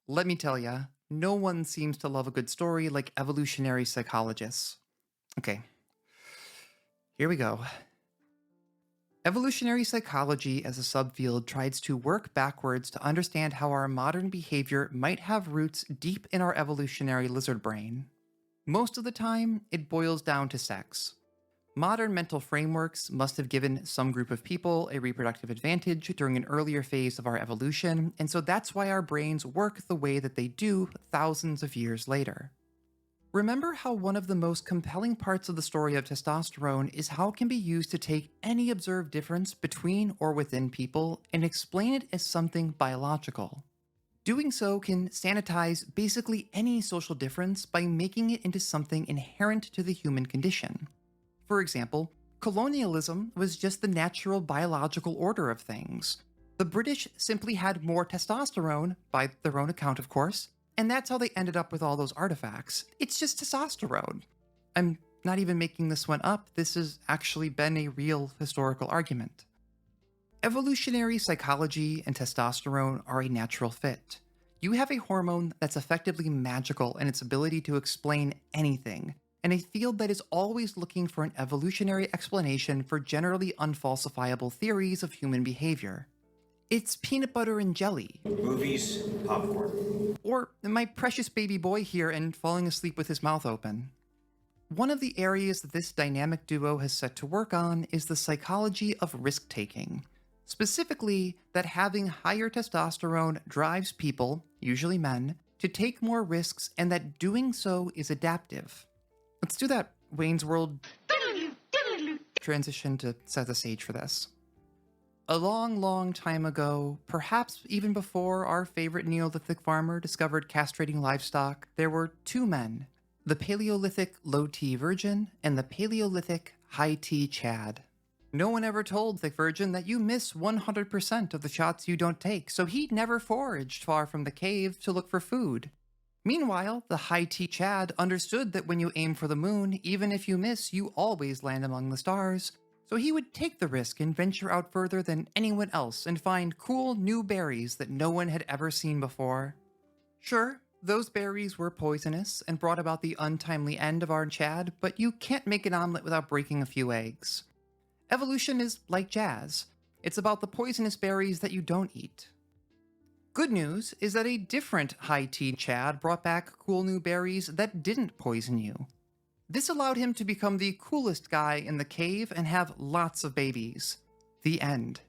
Let me tell ya, no one seems to love a good story like evolutionary psychologists. Okay, here we go. Evolutionary psychology as a subfield tries to work backwards to understand how our modern behavior might have roots deep in our evolutionary lizard brain. Most of the time, it boils down to sex. Modern mental frameworks must have given some group of people a reproductive advantage during an earlier phase of our evolution, and so that's why our brains work the way that they do thousands of years later. Remember how one of the most compelling parts of the story of testosterone is how it can be used to take any observed difference between or within people and explain it as something biological. Doing so can sanitize basically any social difference by making it into something inherent to the human condition. For example, colonialism was just the natural biological order of things. The British simply had more testosterone, by their own account of course, and that's how they ended up with all those artifacts. It's just testosterone. I'm not even making this one up, this has actually been a real historical argument. Evolutionary psychology and testosterone are a natural fit. You have a hormone that's effectively magical in its ability to explain anything, and a field that is always looking for an evolutionary explanation for generally unfalsifiable theories of human behavior. It's peanut butter and jelly. Movies, popcorn. Or my precious baby boy here and falling asleep with his mouth open. One of the areas that this dynamic duo has set to work on is the psychology of risk-taking. Specifically, that having higher testosterone drives people, usually men, to take more risks and that doing so is adaptive. Let's do that Wayne's World transition to set the stage for this. A long, long time ago, perhaps even before our favorite Neolithic farmer discovered castrating livestock, there were two men, the Paleolithic Low T Virgin, and the Paleolithic High T Chad. No one ever told the Virgin that you miss 100% of the shots you don't take, so he never foraged far from the cave to look for food. Meanwhile, the High T Chad understood that when you aim for the moon, even if you miss, you always land among the stars, so he would take the risk and venture out further than anyone else and find cool new berries that no one had ever seen before. Sure, those berries were poisonous and brought about the untimely end of our Chad, but you can't make an omelet without breaking a few eggs. Evolution is like jazz. It's about the poisonous berries that you don't eat. Good news is that a different high T Chad brought back cool new berries that didn't poison you. This allowed him to become the coolest guy in the cave and have lots of babies. The end.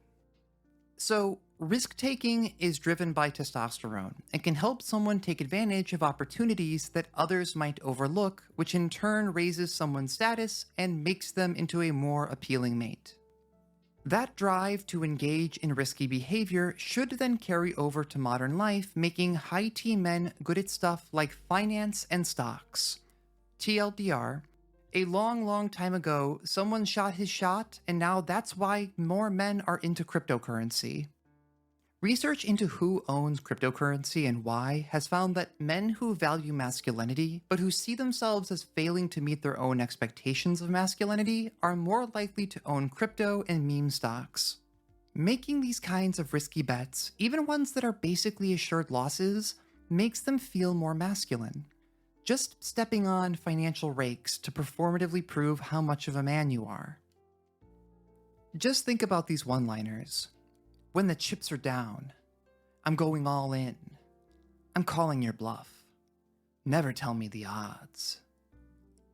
So, risk-taking is driven by testosterone and can help someone take advantage of opportunities that others might overlook, which in turn raises someone's status and makes them into a more appealing mate. That drive to engage in risky behavior should then carry over to modern life, making high T men good at stuff like finance and stocks. TLDR, a long time ago, someone shot his shot, and now that's why more men are into cryptocurrency. Research into who owns cryptocurrency and why has found that men who value masculinity, but who see themselves as failing to meet their own expectations of masculinity, are more likely to own crypto and meme stocks. Making these kinds of risky bets, even ones that are basically assured losses, makes them feel more masculine. Just stepping on financial rakes to performatively prove how much of a man you are. Just think about these one-liners. When the chips are down, I'm going all in. I'm calling your bluff. Never tell me the odds.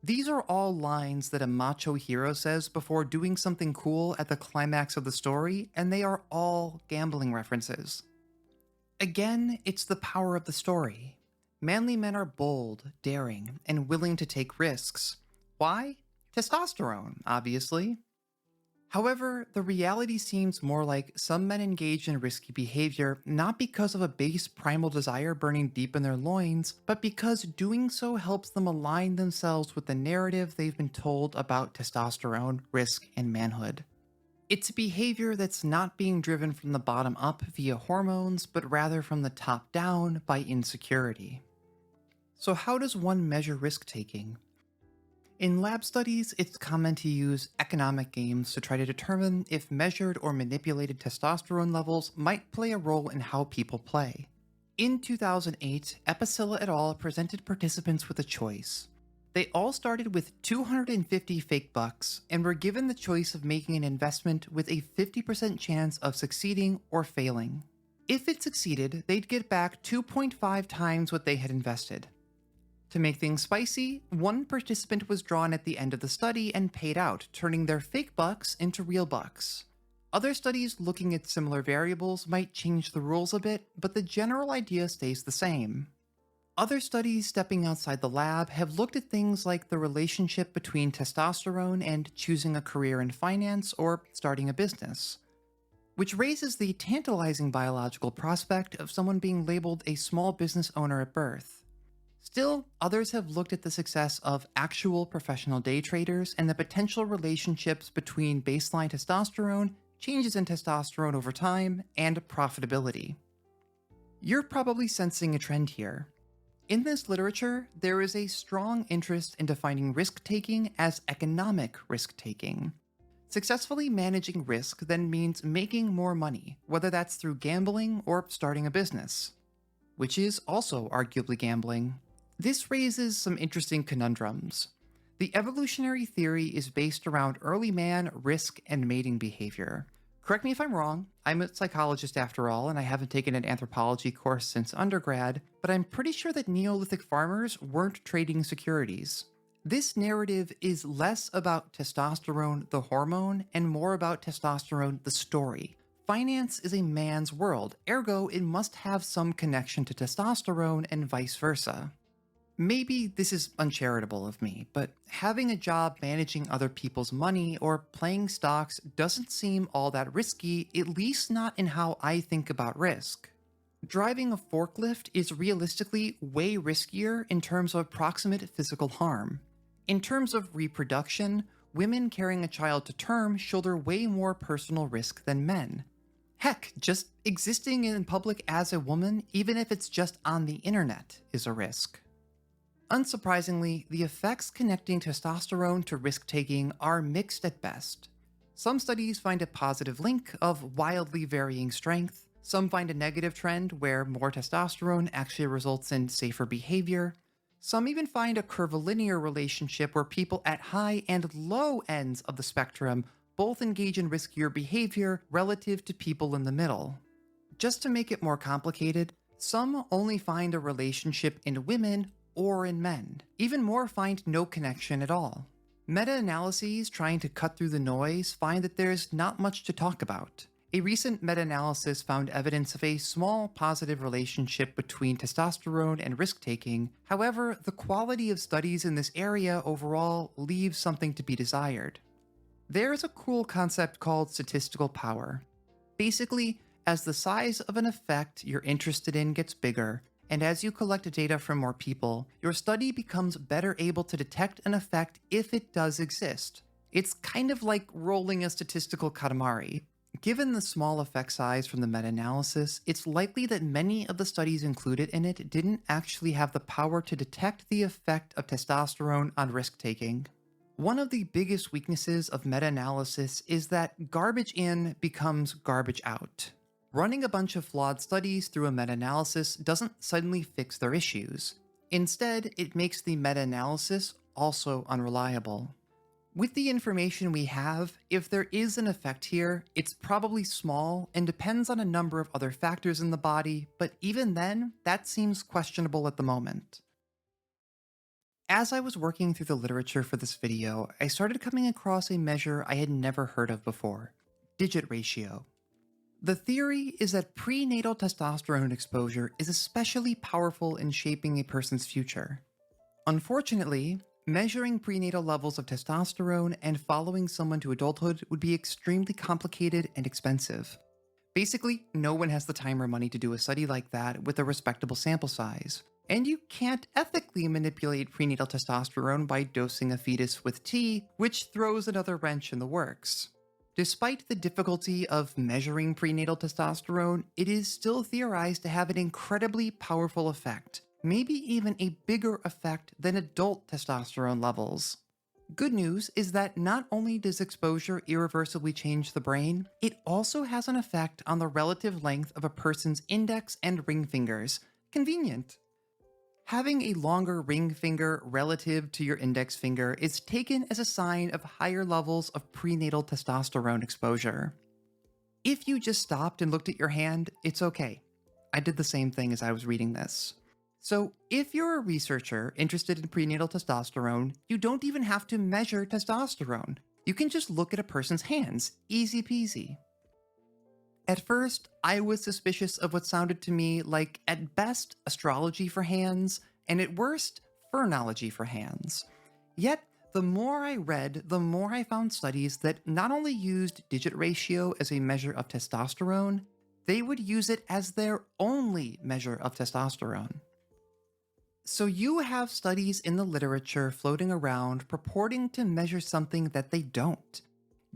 These are all lines that a macho hero says before doing something cool at the climax of the story, and they are all gambling references. Again, it's the power of the story. Manly men are bold, daring, and willing to take risks. Why? Testosterone, obviously. However, the reality seems more like some men engage in risky behavior not because of a base primal desire burning deep in their loins, but because doing so helps them align themselves with the narrative they've been told about testosterone, risk, and manhood. It's a behavior that's not being driven from the bottom up via hormones, but rather from the top down by insecurity. So how does one measure risk-taking? In lab studies, it's common to use economic games to try to determine if measured or manipulated testosterone levels might play a role in how people play. In 2008, Epicilla et al. Presented participants with a choice. They all started with 250 fake bucks and were given the choice of making an investment with a 50% chance of succeeding or failing. If it succeeded, they'd get back 2.5 times what they had invested. To make things spicy, one participant was drawn at the end of the study and paid out, turning their fake bucks into real bucks. Other studies looking at similar variables might change the rules a bit, but the general idea stays the same. Other studies stepping outside the lab have looked at things like the relationship between testosterone and choosing a career in finance or starting a business, which raises the tantalizing biological prospect of someone being labeled a small business owner at birth. Still, others have looked at the success of actual professional day traders and the potential relationships between baseline testosterone, changes in testosterone over time, and profitability. You're probably sensing a trend here. In this literature, there is a strong interest in defining risk-taking as economic risk-taking. Successfully managing risk then means making more money, whether that's through gambling or starting a business, which is also arguably gambling. This raises some interesting conundrums. The evolutionary theory is based around early man risk and mating behavior. Correct me if I'm wrong, I'm a psychologist after all, and I haven't taken an anthropology course since undergrad, but I'm pretty sure that Neolithic farmers weren't trading securities. This narrative is less about testosterone, the hormone, and more about testosterone, the story. Finance is a man's world, ergo it must have some connection to testosterone and vice versa. Maybe this is uncharitable of me, but having a job managing other people's money or playing stocks doesn't seem all that risky, at least not in how I think about risk. Driving a forklift is realistically way riskier in terms of approximate physical harm. In terms of reproduction, women carrying a child to term shoulder way more personal risk than men. Heck, just existing in public as a woman, even if it's just on the internet, is a risk. Unsurprisingly, the effects connecting testosterone to risk taking are mixed at best. Some studies find a positive link of wildly varying strength, some find a negative trend where more testosterone actually results in safer behavior, some even find a curvilinear relationship where people at high and low ends of the spectrum both engage in riskier behavior relative to people in the middle. Just to make it more complicated, some only find a relationship in women or in men. Even more find no connection at all. Meta-analyses trying to cut through the noise find that there's not much to talk about. A recent meta-analysis found evidence of a small positive relationship between testosterone and risk-taking. However, the quality of studies in this area overall leaves something to be desired. There's a cool concept called statistical power. Basically, as the size of an effect you're interested in gets bigger, and as you collect data from more people, your study becomes better able to detect an effect if it does exist. It's kind of like rolling a statistical Katamari. Given the small effect size from the meta-analysis, it's likely that many of the studies included in it didn't actually have the power to detect the effect of testosterone on risk-taking. One of the biggest weaknesses of meta-analysis is that garbage in becomes garbage out. Running a bunch of flawed studies through a meta-analysis doesn't suddenly fix their issues. Instead, it makes the meta-analysis also unreliable. With the information we have, if there is an effect here, it's probably small and depends on a number of other factors in the body, but even then, that seems questionable at the moment. As I was working through the literature for this video, I started coming across a measure I had never heard of before: digit ratio. The theory is that prenatal testosterone exposure is especially powerful in shaping a person's future. Unfortunately, measuring prenatal levels of testosterone and following someone to adulthood would be extremely complicated and expensive. Basically, no one has the time or money to do a study like that with a respectable sample size. And you can't ethically manipulate prenatal testosterone by dosing a fetus with tea, which throws another wrench in the works. Despite the difficulty of measuring prenatal testosterone, it is still theorized to have an incredibly powerful effect, maybe even a bigger effect than adult testosterone levels. Good news is that not only does exposure irreversibly change the brain, it also has an effect on the relative length of a person's index and ring fingers. Convenient. Having a longer ring finger relative to your index finger is taken as a sign of higher levels of prenatal testosterone exposure. If you just stopped and looked at your hand, it's okay. I did the same thing as I was reading this. So, if you're a researcher interested in prenatal testosterone, you don't even have to measure testosterone. You can just look at a person's hands. Easy peasy. At first, I was suspicious of what sounded to me like, at best, astrology for hands, and at worst, phrenology for hands. Yet, the more I read, the more I found studies that not only used digit ratio as a measure of testosterone, they would use it as their only measure of testosterone. So you have studies in the literature floating around purporting to measure something that they don't.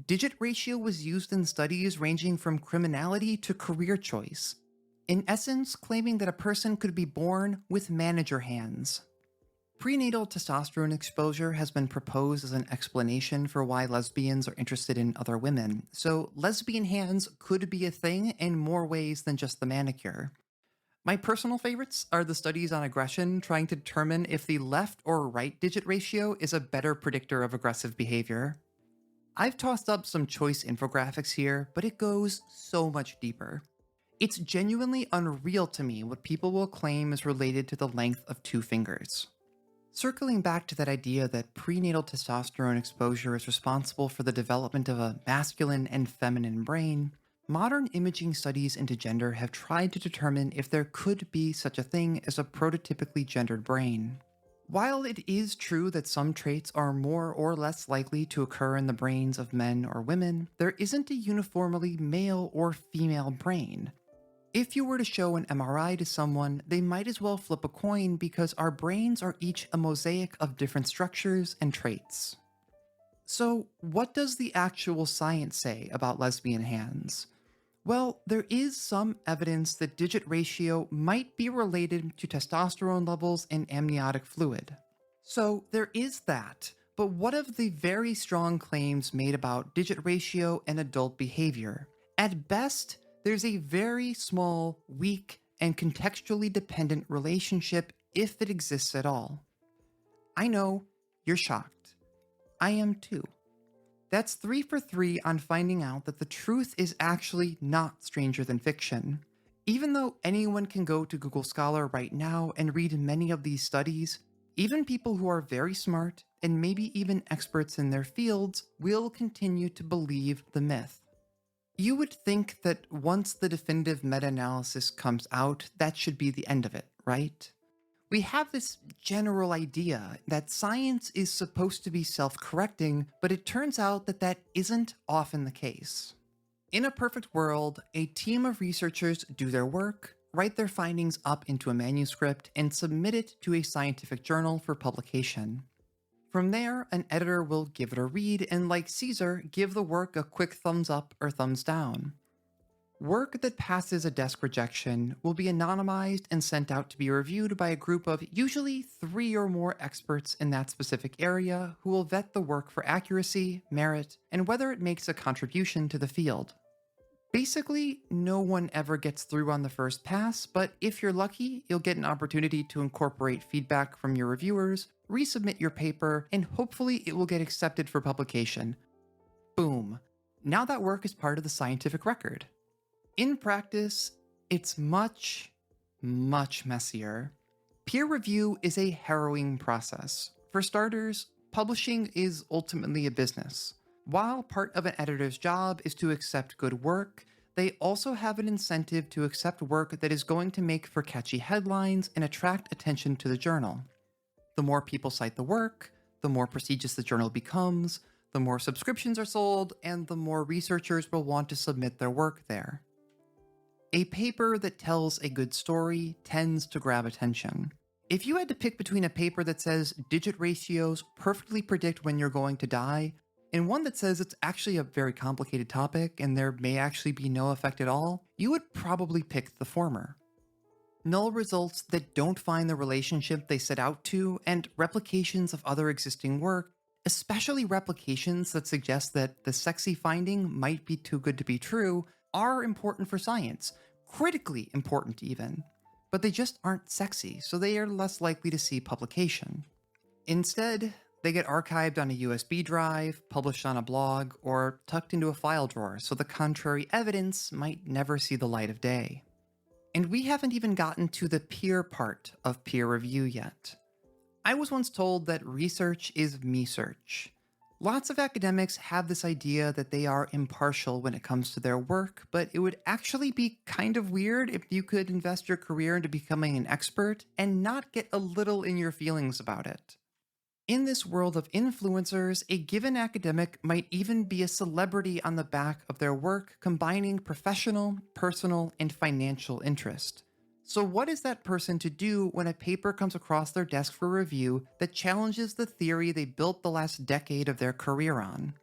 Digit ratio was used in studies ranging from criminality to career choice, in essence claiming that a person could be born with manager hands. Prenatal testosterone exposure has been proposed as an explanation for why lesbians are interested in other women, so lesbian hands could be a thing in more ways than just the manicure. My personal favorites are the studies on aggression trying to determine if the left or right digit ratio is a better predictor of aggressive behavior. I've tossed up some choice infographics here, but it goes so much deeper. It's genuinely unreal to me what people will claim is related to the length of two fingers. Circling back to that idea that prenatal testosterone exposure is responsible for the development of a masculine and feminine brain, modern imaging studies into gender have tried to determine if there could be such a thing as a prototypically gendered brain. While it is true that some traits are more or less likely to occur in the brains of men or women, there isn't a uniformly male or female brain. If you were to show an MRI to someone, they might as well flip a coin because our brains are each a mosaic of different structures and traits. So, what does the actual science say about lesbian hands? Well, there is some evidence that digit ratio might be related to testosterone levels in amniotic fluid. So, there is that, but what of the very strong claims made about digit ratio and adult behavior? At best, there's a very small, weak, and contextually dependent relationship if it exists at all. I know, you're shocked. I am too. That's 3 for 3 on finding out that the truth is actually not stranger than fiction. Even though anyone can go to Google Scholar right now and read many of these studies, even people who are very smart and maybe even experts in their fields will continue to believe the myth. You would think that once the definitive meta-analysis comes out, that should be the end of it, right? We have this general idea that science is supposed to be self-correcting, but it turns out that that isn't often the case. In a perfect world, a team of researchers do their work, write their findings up into a manuscript, and submit it to a scientific journal for publication. From there, an editor will give it a read and, like Caesar, give the work a quick thumbs up or thumbs down. Work that passes a desk rejection will be anonymized and sent out to be reviewed by a group of usually 3 or more experts in that specific area who will vet the work for accuracy, merit, and whether it makes a contribution to the field. Basically, no one ever gets through on the first pass, but if you're lucky, you'll get an opportunity to incorporate feedback from your reviewers, resubmit your paper, and hopefully it will get accepted for publication. Boom. Now that work is part of the scientific record. In practice, it's much, much messier. Peer review is a harrowing process. For starters, publishing is ultimately a business. While part of an editor's job is to accept good work, they also have an incentive to accept work that is going to make for catchy headlines and attract attention to the journal. The more people cite the work, the more prestigious the journal becomes, the more subscriptions are sold, and the more researchers will want to submit their work there. A paper that tells a good story tends to grab attention. If you had to pick between a paper that says digit ratios perfectly predict when you're going to die, and one that says it's actually a very complicated topic and there may actually be no effect at all, you would probably pick the former. Null results that don't find the relationship they set out to, and replications of other existing work, especially replications that suggest that the sexy finding might be too good to be true, are important for science, critically important even. But they just aren't sexy, so they are less likely to see publication. Instead, they get archived on a USB drive, published on a blog, or tucked into a file drawer so the contrary evidence might never see the light of day. And we haven't even gotten to the peer part of peer review yet. I was once told that research is me-search. Lots of academics have this idea that they are impartial when it comes to their work, but it would actually be kind of weird if you could invest your career into becoming an expert and not get a little in your feelings about it. In this world of influencers, a given academic might even be a celebrity on the back of their work, combining professional, personal, and financial interest. So what is that person to do when a paper comes across their desk for review that challenges the theory they built the last decade of their career on?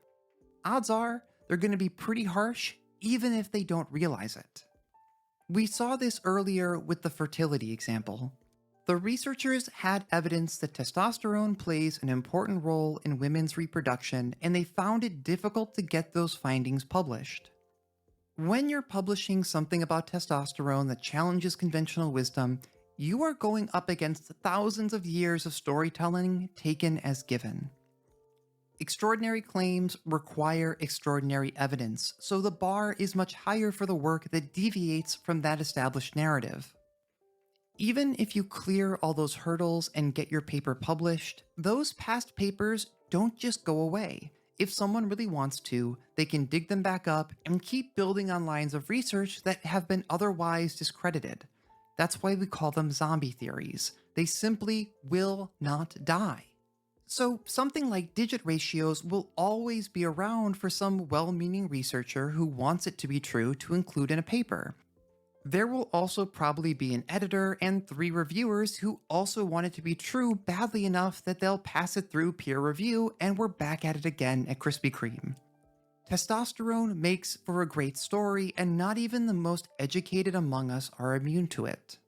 Odds are they're going to be pretty harsh, even if they don't realize it. We saw this earlier with the fertility example. The researchers had evidence that testosterone plays an important role in women's reproduction, and they found it difficult to get those findings published. When you're publishing something about testosterone that challenges conventional wisdom, you are going up against thousands of years of storytelling taken as given. Extraordinary claims require extraordinary evidence, so the bar is much higher for the work that deviates from that established narrative. Even if you clear all those hurdles and get your paper published, those past papers don't just go away. If someone really wants to, they can dig them back up and keep building on lines of research that have been otherwise discredited. That's why we call them zombie theories. They simply will not die. So something like digit ratios will always be around for some well-meaning researcher who wants it to be true to include in a paper. There will also probably be an editor and 3 reviewers who also want it to be true badly enough that they'll pass it through peer review and we're back at it again at Krispy Kreme. Testosterone makes for a great story, and not even the most educated among us are immune to it.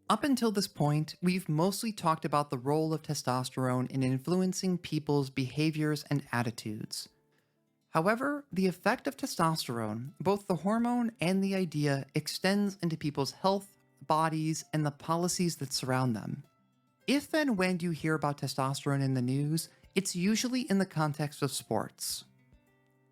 Up until this point, we've mostly talked about the role of testosterone in influencing people's behaviors and attitudes. However, the effect of testosterone, both the hormone and the idea, extends into people's health, bodies, and the policies that surround them. If and when you hear about testosterone in the news, it's usually in the context of sports.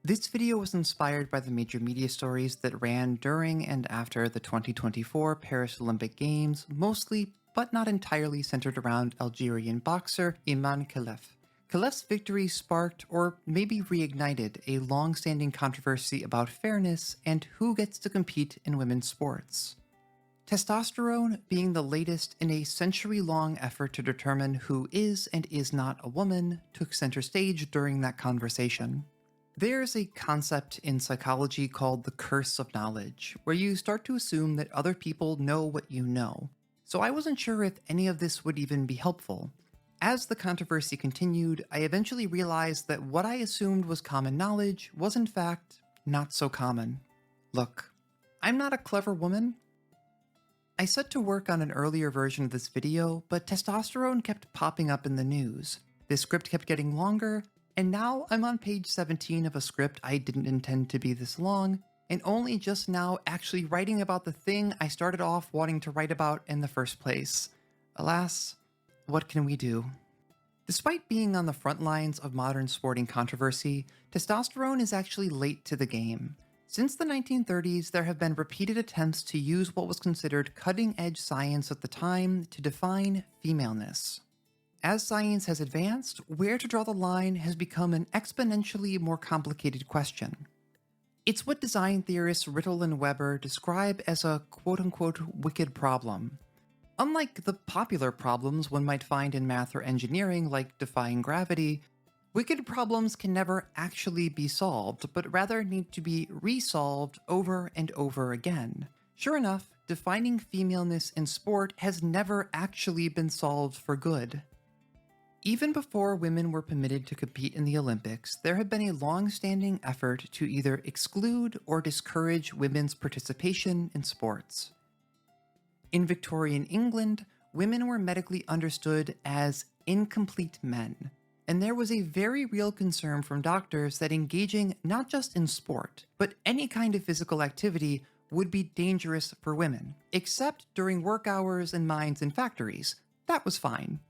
This video was inspired by the major media stories that ran during and after the 2024 Paris Olympic Games, mostly, but not entirely, centered around Algerian boxer Iman Khalef. Khalef's victory sparked, or maybe reignited, a long-standing controversy about fairness and who gets to compete in women's sports. Testosterone, being the latest in a century-long effort to determine who is and is not a woman, took center stage during that conversation. There's a concept in psychology called the curse of knowledge, where you start to assume that other people know what you know. So I wasn't sure if any of this would even be helpful. As the controversy continued, I eventually realized that what I assumed was common knowledge was in fact not so common. Look, I'm not a clever woman. I set to work on an earlier version of this video, but testosterone kept popping up in the news. The script kept getting longer, and now I'm on page 17 of a script I didn't intend to be this long, and only just now actually writing about the thing I started off wanting to write about in the first place. Alas, what can we do? Despite being on the front lines of modern sporting controversy, testosterone is actually late to the game. Since the 1930s, there have been repeated attempts to use what was considered cutting-edge science at the time to define femaleness. As science has advanced, where to draw the line has become an exponentially more complicated question. It's what design theorists Rittel and Weber describe as a quote-unquote wicked problem. Unlike the popular problems one might find in math or engineering, like defying gravity, wicked problems can never actually be solved, but rather need to be resolved over and over again. Sure enough, defining femaleness in sport has never actually been solved for good. Even before women were permitted to compete in the Olympics, there had been a long-standing effort to either exclude or discourage women's participation in sports. In Victorian England, women were medically understood as incomplete men, and there was a very real concern from doctors that engaging not just in sport, but any kind of physical activity would be dangerous for women, except during work hours in mines and factories. That was fine.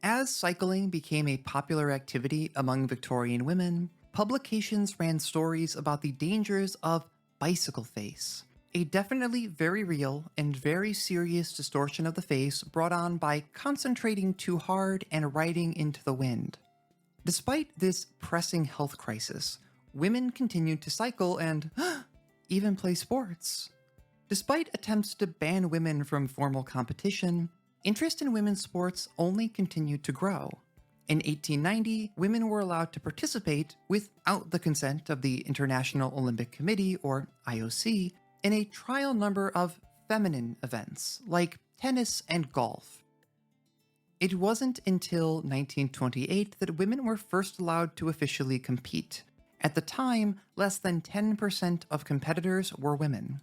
As cycling became a popular activity among Victorian women, publications ran stories about the dangers of bicycle face, a definitely very real and very serious distortion of the face brought on by concentrating too hard and riding into the wind. Despite this pressing health crisis, women continued to cycle and even play sports. Despite attempts to ban women from formal competition, interest in women's sports only continued to grow. In 1890, women were allowed to participate, without the consent of the International Olympic Committee, or IOC, in a trial number of feminine events, like tennis and golf. It wasn't until 1928 that women were first allowed to officially compete. At the time, less than 10% of competitors were women.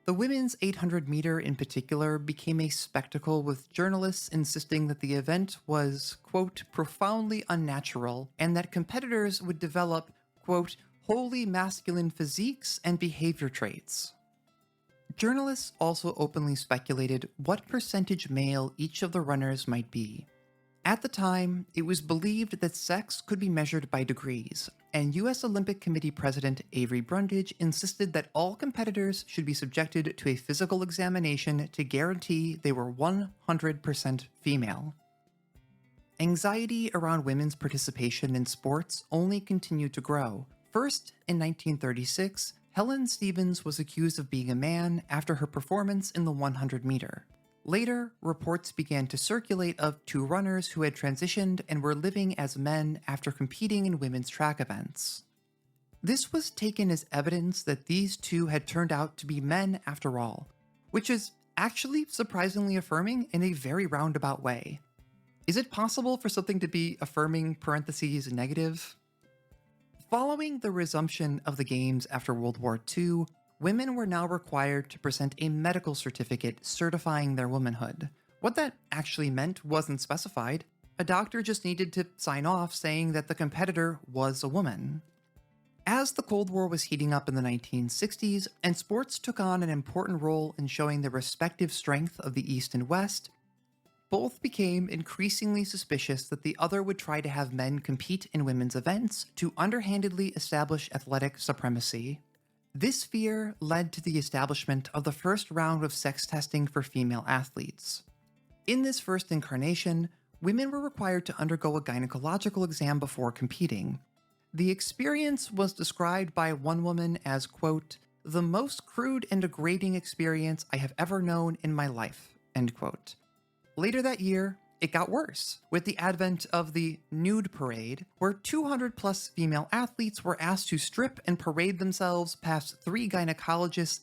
The women's 800 meter in particular became a spectacle, with journalists insisting that the event was, quote, profoundly unnatural, and that competitors would develop, quote, wholly masculine physiques and behavior traits. Journalists also openly speculated what percentage male each of the runners might be. At the time, it was believed that sex could be measured by degrees, and U.S. Olympic Committee President Avery Brundage insisted that all competitors should be subjected to a physical examination to guarantee they were 100% female. Anxiety around women's participation in sports only continued to grow. First, in 1936, Helen Stevens was accused of being a man after her performance in the 100 meter. Later, reports began to circulate of 2 runners who had transitioned and were living as men after competing in women's track events. This was taken as evidence that these two had turned out to be men after all, which is actually surprisingly affirming in a very roundabout way. Is it possible for something to be affirming parentheses negative? Following the resumption of the games after World War II, women were now required to present a medical certificate certifying their womanhood. What that actually meant wasn't specified. A doctor just needed to sign off saying that the competitor was a woman. As the Cold War was heating up in the 1960s, and sports took on an important role in showing the respective strength of the East and West, both became increasingly suspicious that the other would try to have men compete in women's events to underhandedly establish athletic supremacy. This fear led to the establishment of the first round of sex testing for female athletes. In this first incarnation, women were required to undergo a gynecological exam before competing. The experience was described by one woman as, quote, "the most crude and degrading experience I have ever known in my life," end quote. Later that year, it got worse, with the advent of the nude parade, where 200 plus female athletes were asked to strip and parade themselves past 3 gynecologists.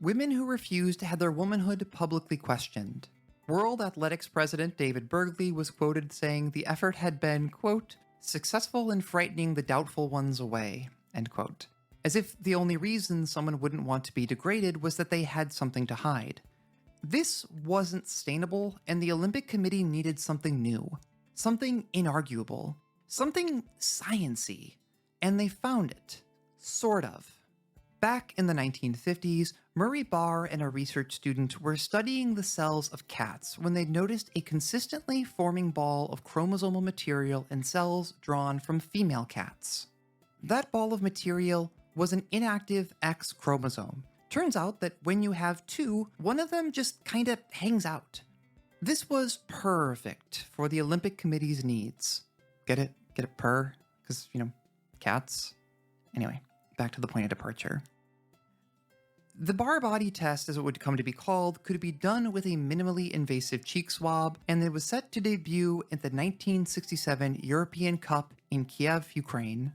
Women who refused had their womanhood publicly questioned. World Athletics President David Bergley was quoted saying the effort had been, quote, "successful in frightening the doubtful ones away," end quote. As if the only reason someone wouldn't want to be degraded was that they had something to hide. This wasn't sustainable, and the Olympic Committee needed something new, something inarguable, something science-y, and they found it. Sort of. Back in the 1950s, Murray Barr and a research student were studying the cells of cats when they noticed a consistently forming ball of chromosomal material in cells drawn from female cats. That ball of material was an inactive X chromosome. Turns out that when you have two, one of them just kinda hangs out. This was perfect for the Olympic Committee's needs. Get it? Get it purr? Because, cats? Anyway, back to the point of departure. The Barr body test, as it would come to be called, could be done with a minimally invasive cheek swab, and it was set to debut at the 1967 European Cup in Kiev, Ukraine.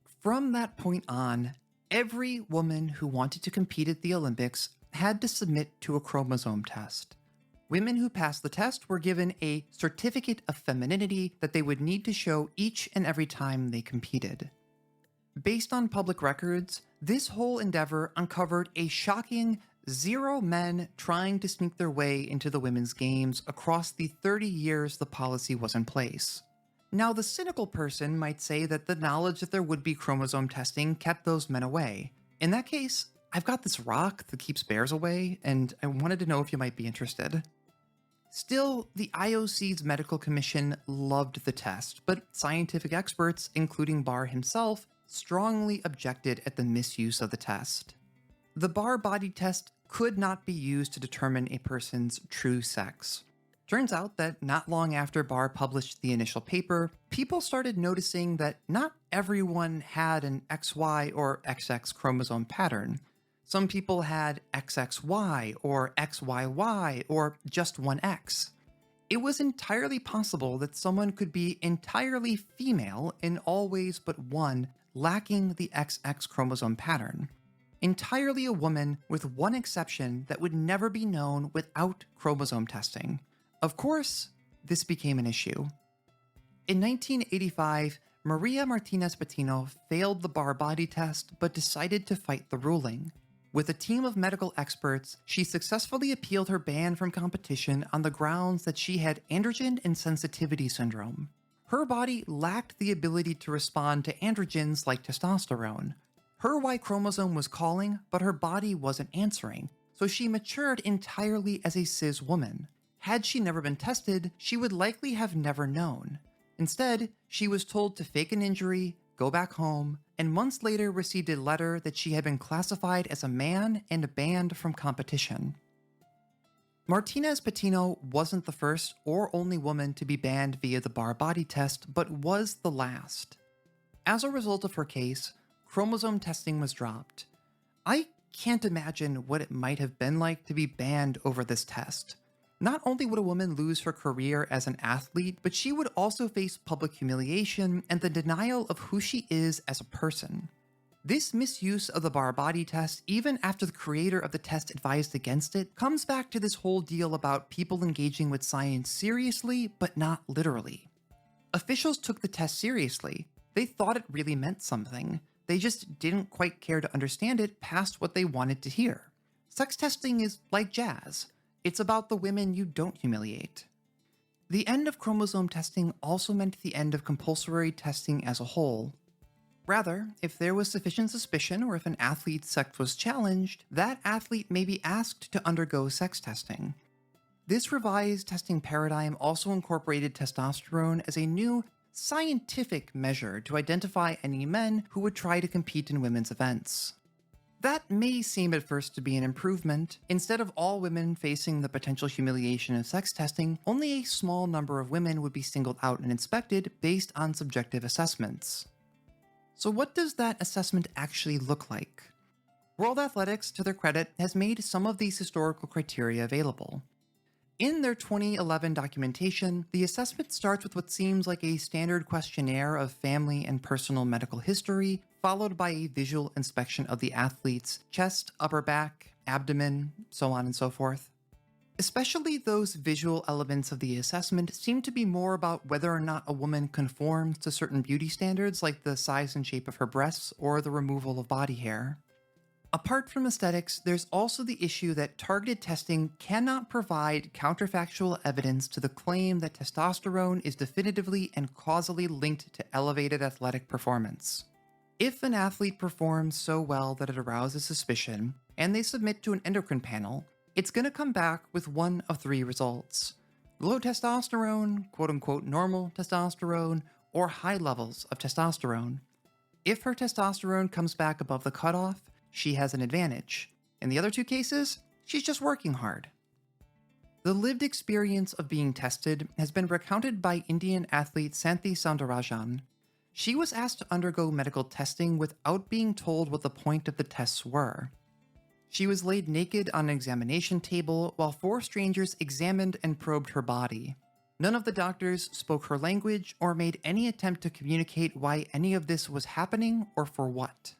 From that point on, every woman who wanted to compete at the Olympics had to submit to a chromosome test. Women who passed the test were given a certificate of femininity that they would need to show each and every time they competed. Based on public records, this whole endeavor uncovered a shocking 0 men trying to sneak their way into the women's games across the 30 years the policy was in place. Now, the cynical person might say that the knowledge that there would be chromosome testing kept those men away. In that case, I've got this rock that keeps bears away, and I wanted to know if you might be interested. Still, the IOC's medical commission loved the test, but scientific experts, including Barr himself, strongly objected at the misuse of the test. The Barr body test could not be used to determine a person's true sex. Turns out that not long after Barr published the initial paper, people started noticing that not everyone had an XY or XX chromosome pattern. Some people had XXY or XYY or just one X. It was entirely possible that someone could be entirely female in all ways but one, lacking the XX chromosome pattern. Entirely a woman with one exception that would never be known without chromosome testing. Of course, this became an issue. In 1985, Maria Martinez Patino failed the Barr body test but decided to fight the ruling. With a team of medical experts, she successfully appealed her ban from competition on the grounds that she had androgen insensitivity syndrome. Her body lacked the ability to respond to androgens like testosterone. Her Y chromosome was calling, but her body wasn't answering, so she matured entirely as a cis woman. Had she never been tested, she would likely have never known. Instead, she was told to fake an injury, go back home, and months later received a letter that she had been classified as a man and banned from competition. Martinez Patino wasn't the first or only woman to be banned via the Barr body test, but was the last. As a result of her case, chromosome testing was dropped. I can't imagine what it might have been like to be banned over this test. Not only would a woman lose her career as an athlete, but she would also face public humiliation and the denial of who she is as a person. This misuse of the bar body test, even after the creator of the test advised against it, comes back to this whole deal about people engaging with science seriously, but not literally. Officials took the test seriously. They thought it really meant something. They just didn't quite care to understand it past what they wanted to hear. Sex testing is like jazz. It's about the women you don't humiliate. The end of chromosome testing also meant the end of compulsory testing as a whole. Rather, if there was sufficient suspicion or if an athlete's sex was challenged, that athlete may be asked to undergo sex testing. This revised testing paradigm also incorporated testosterone as a new scientific measure to identify any men who would try to compete in women's events. That may seem at first to be an improvement. Instead of all women facing the potential humiliation of sex testing, only a small number of women would be singled out and inspected based on subjective assessments. So what does that assessment actually look like? World Athletics, to their credit, has made some of these historical criteria available. In their 2011 documentation, the assessment starts with what seems like a standard questionnaire of family and personal medical history, followed by a visual inspection of the athlete's chest, upper back, abdomen, so on and so forth. Especially those visual elements of the assessment seem to be more about whether or not a woman conforms to certain beauty standards like the size and shape of her breasts or the removal of body hair. Apart from aesthetics, there's also the issue that targeted testing cannot provide counterfactual evidence to the claim that testosterone is definitively and causally linked to elevated athletic performance. If an athlete performs so well that it arouses suspicion, and they submit to an endocrine panel, it's going to come back with one of three results: low testosterone, quote-unquote normal testosterone, or high levels of testosterone. If her testosterone comes back above the cutoff, she has an advantage. In the other two cases, she's just working hard. The lived experience of being tested has been recounted by Indian athlete Santhi Soundarajan. She was asked to undergo medical testing without being told what the point of the tests were. She was laid naked on an examination table while 4 strangers examined and probed her body. None of the doctors spoke her language or made any attempt to communicate why any of this was happening or for what.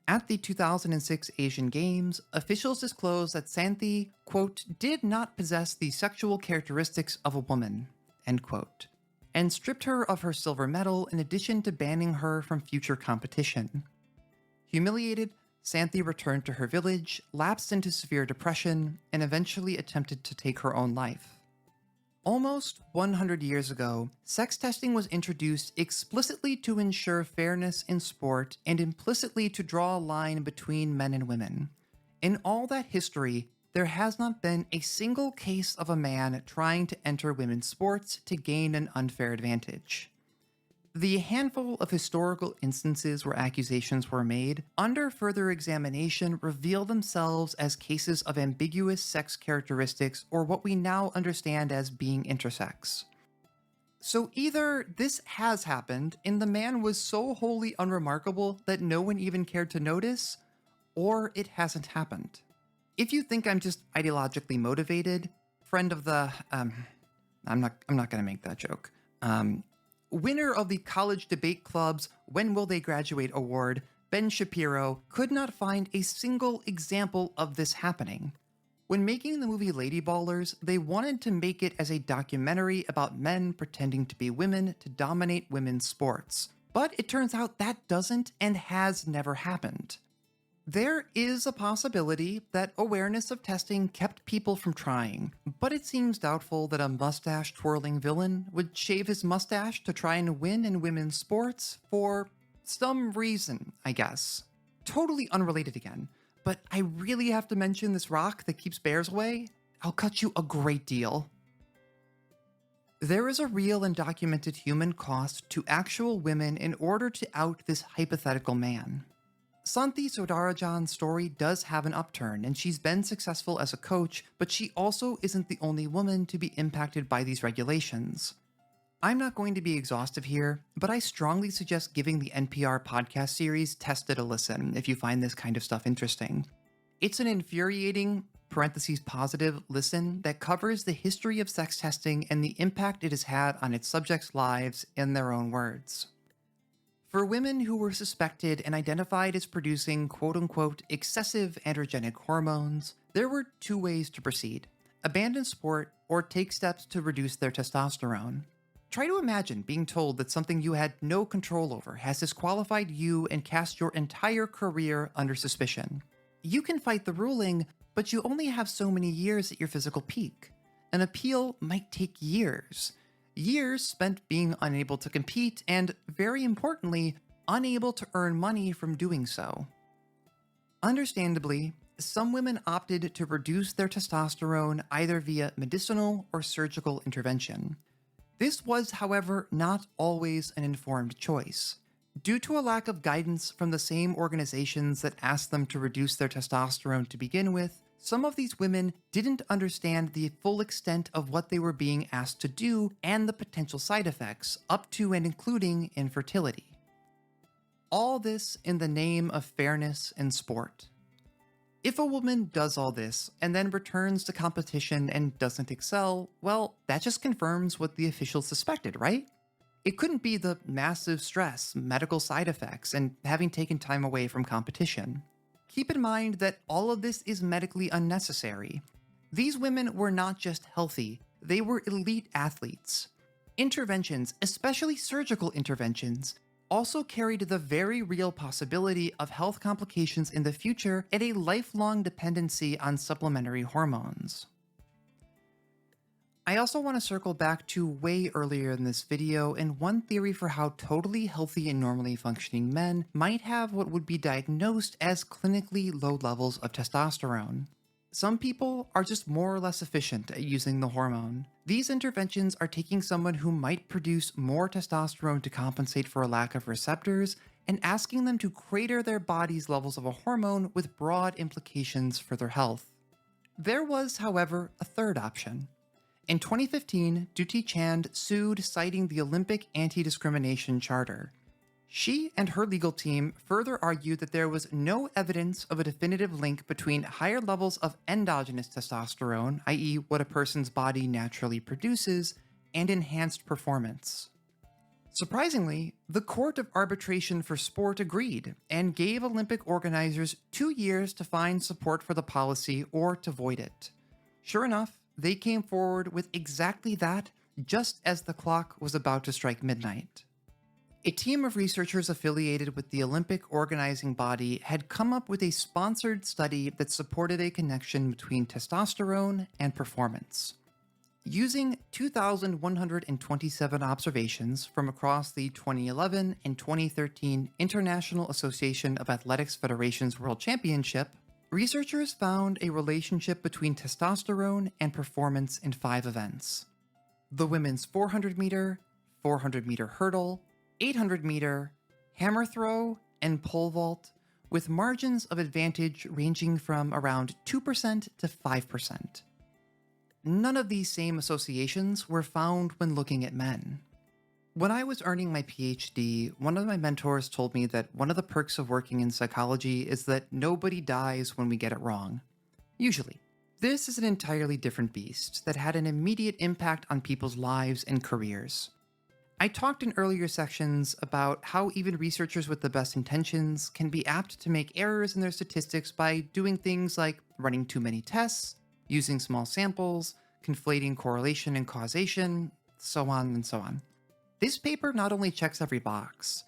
At the 2006 Asian Games, officials disclosed that Santhi, quote, did not possess the sexual characteristics of a woman, end quote, and stripped her of her silver medal in addition to banning her from future competition. Humiliated, Santhi returned to her village, lapsed into severe depression, and eventually attempted to take her own life. Almost 100 years ago, sex testing was introduced explicitly to ensure fairness in sport and implicitly to draw a line between men and women. In all that history, there has not been a single case of a man trying to enter women's sports to gain an unfair advantage. The handful of historical instances where accusations were made, under further examination, reveal themselves as cases of ambiguous sex characteristics or what we now understand as being intersex. So either this has happened and the man was so wholly unremarkable that no one even cared to notice, or it hasn't happened. If you think I'm just ideologically motivated, friend of the, I'm not gonna make that joke. Winner of the College Debate Club's When Will They Graduate Award, Ben Shapiro, could not find a single example of this happening. When making the movie Lady Ballers, they wanted to make it as a documentary about men pretending to be women to dominate women's sports. But it turns out that doesn't and has never happened. There is a possibility that awareness of testing kept people from trying, but it seems doubtful that a mustache-twirling villain would shave his mustache to try and win in women's sports for some reason, I guess. Totally unrelated again, but I really have to mention this rock that keeps bears away. I'll cut you a great deal. There is a real and documented human cost to actual women in order to out this hypothetical man. Santhi Soundarajan's story does have an upturn, and she's been successful as a coach, but she also isn't the only woman to be impacted by these regulations. I'm not going to be exhaustive here, but I strongly suggest giving the NPR podcast series Tested a listen if you find this kind of stuff interesting. It's an infuriating, positive listen that covers the history of sex testing and the impact it has had on its subjects' lives in their own words. For women who were suspected and identified as producing quote unquote excessive androgenic hormones, there were two ways to proceed: abandon sport or take steps to reduce their testosterone. Try to imagine being told that something you had no control over has disqualified you and cast your entire career under suspicion. You can fight the ruling, but you only have so many years at your physical peak. An appeal might take years. Years spent being unable to compete and, very importantly, unable to earn money from doing so. Understandably, some women opted to reduce their testosterone either via medicinal or surgical intervention. This was, however, not always an informed choice. Due to a lack of guidance from the same organizations that asked them to reduce their testosterone to begin with, some of these women didn't understand the full extent of what they were being asked to do and the potential side effects, up to and including infertility. All this in the name of fairness in sport. If a woman does all this and then returns to competition and doesn't excel, well, that just confirms what the officials suspected, right? It couldn't be the massive stress, medical side effects, and having taken time away from competition. Keep in mind that all of this is medically unnecessary. These women were not just healthy, they were elite athletes. Interventions, especially surgical interventions, also carried the very real possibility of health complications in the future and a lifelong dependency on supplementary hormones. I also want to circle back to way earlier in this video and one theory for how totally healthy and normally functioning men might have what would be diagnosed as clinically low levels of testosterone. Some people are just more or less efficient at using the hormone. These interventions are taking someone who might produce more testosterone to compensate for a lack of receptors and asking them to crater their body's levels of a hormone with broad implications for their health. There was, however, a third option. In 2015, Duty Chand sued citing the Olympic Anti-Discrimination Charter. She and her legal team further argued that there was no evidence of a definitive link between higher levels of endogenous testosterone, i.e. what a person's body naturally produces, and enhanced performance. Surprisingly, the Court of Arbitration for Sport agreed and gave Olympic organizers 2 years to find support for the policy or to void it. Sure enough, they came forward with exactly that just as the clock was about to strike midnight. A team of researchers affiliated with the Olympic organizing body had come up with a sponsored study that supported a connection between testosterone and performance. Using 2,127 observations from across the 2011 and 2013 International Association of Athletics Federations World Championship, researchers found a relationship between testosterone and performance in 5 events: the women's 400-meter, 400-meter hurdle, 800-meter, hammer throw, and pole vault, with margins of advantage ranging from around 2% to 5%. None of these same associations were found when looking at men. When I was earning my PhD, one of my mentors told me that one of the perks of working in psychology is that nobody dies when we get it wrong. Usually. This is an entirely different beast that had an immediate impact on people's lives and careers. I talked in earlier sections about how even researchers with the best intentions can be apt to make errors in their statistics by doing things like running too many tests, using small samples, conflating correlation and causation, so on and so on. This paper not only checks every box,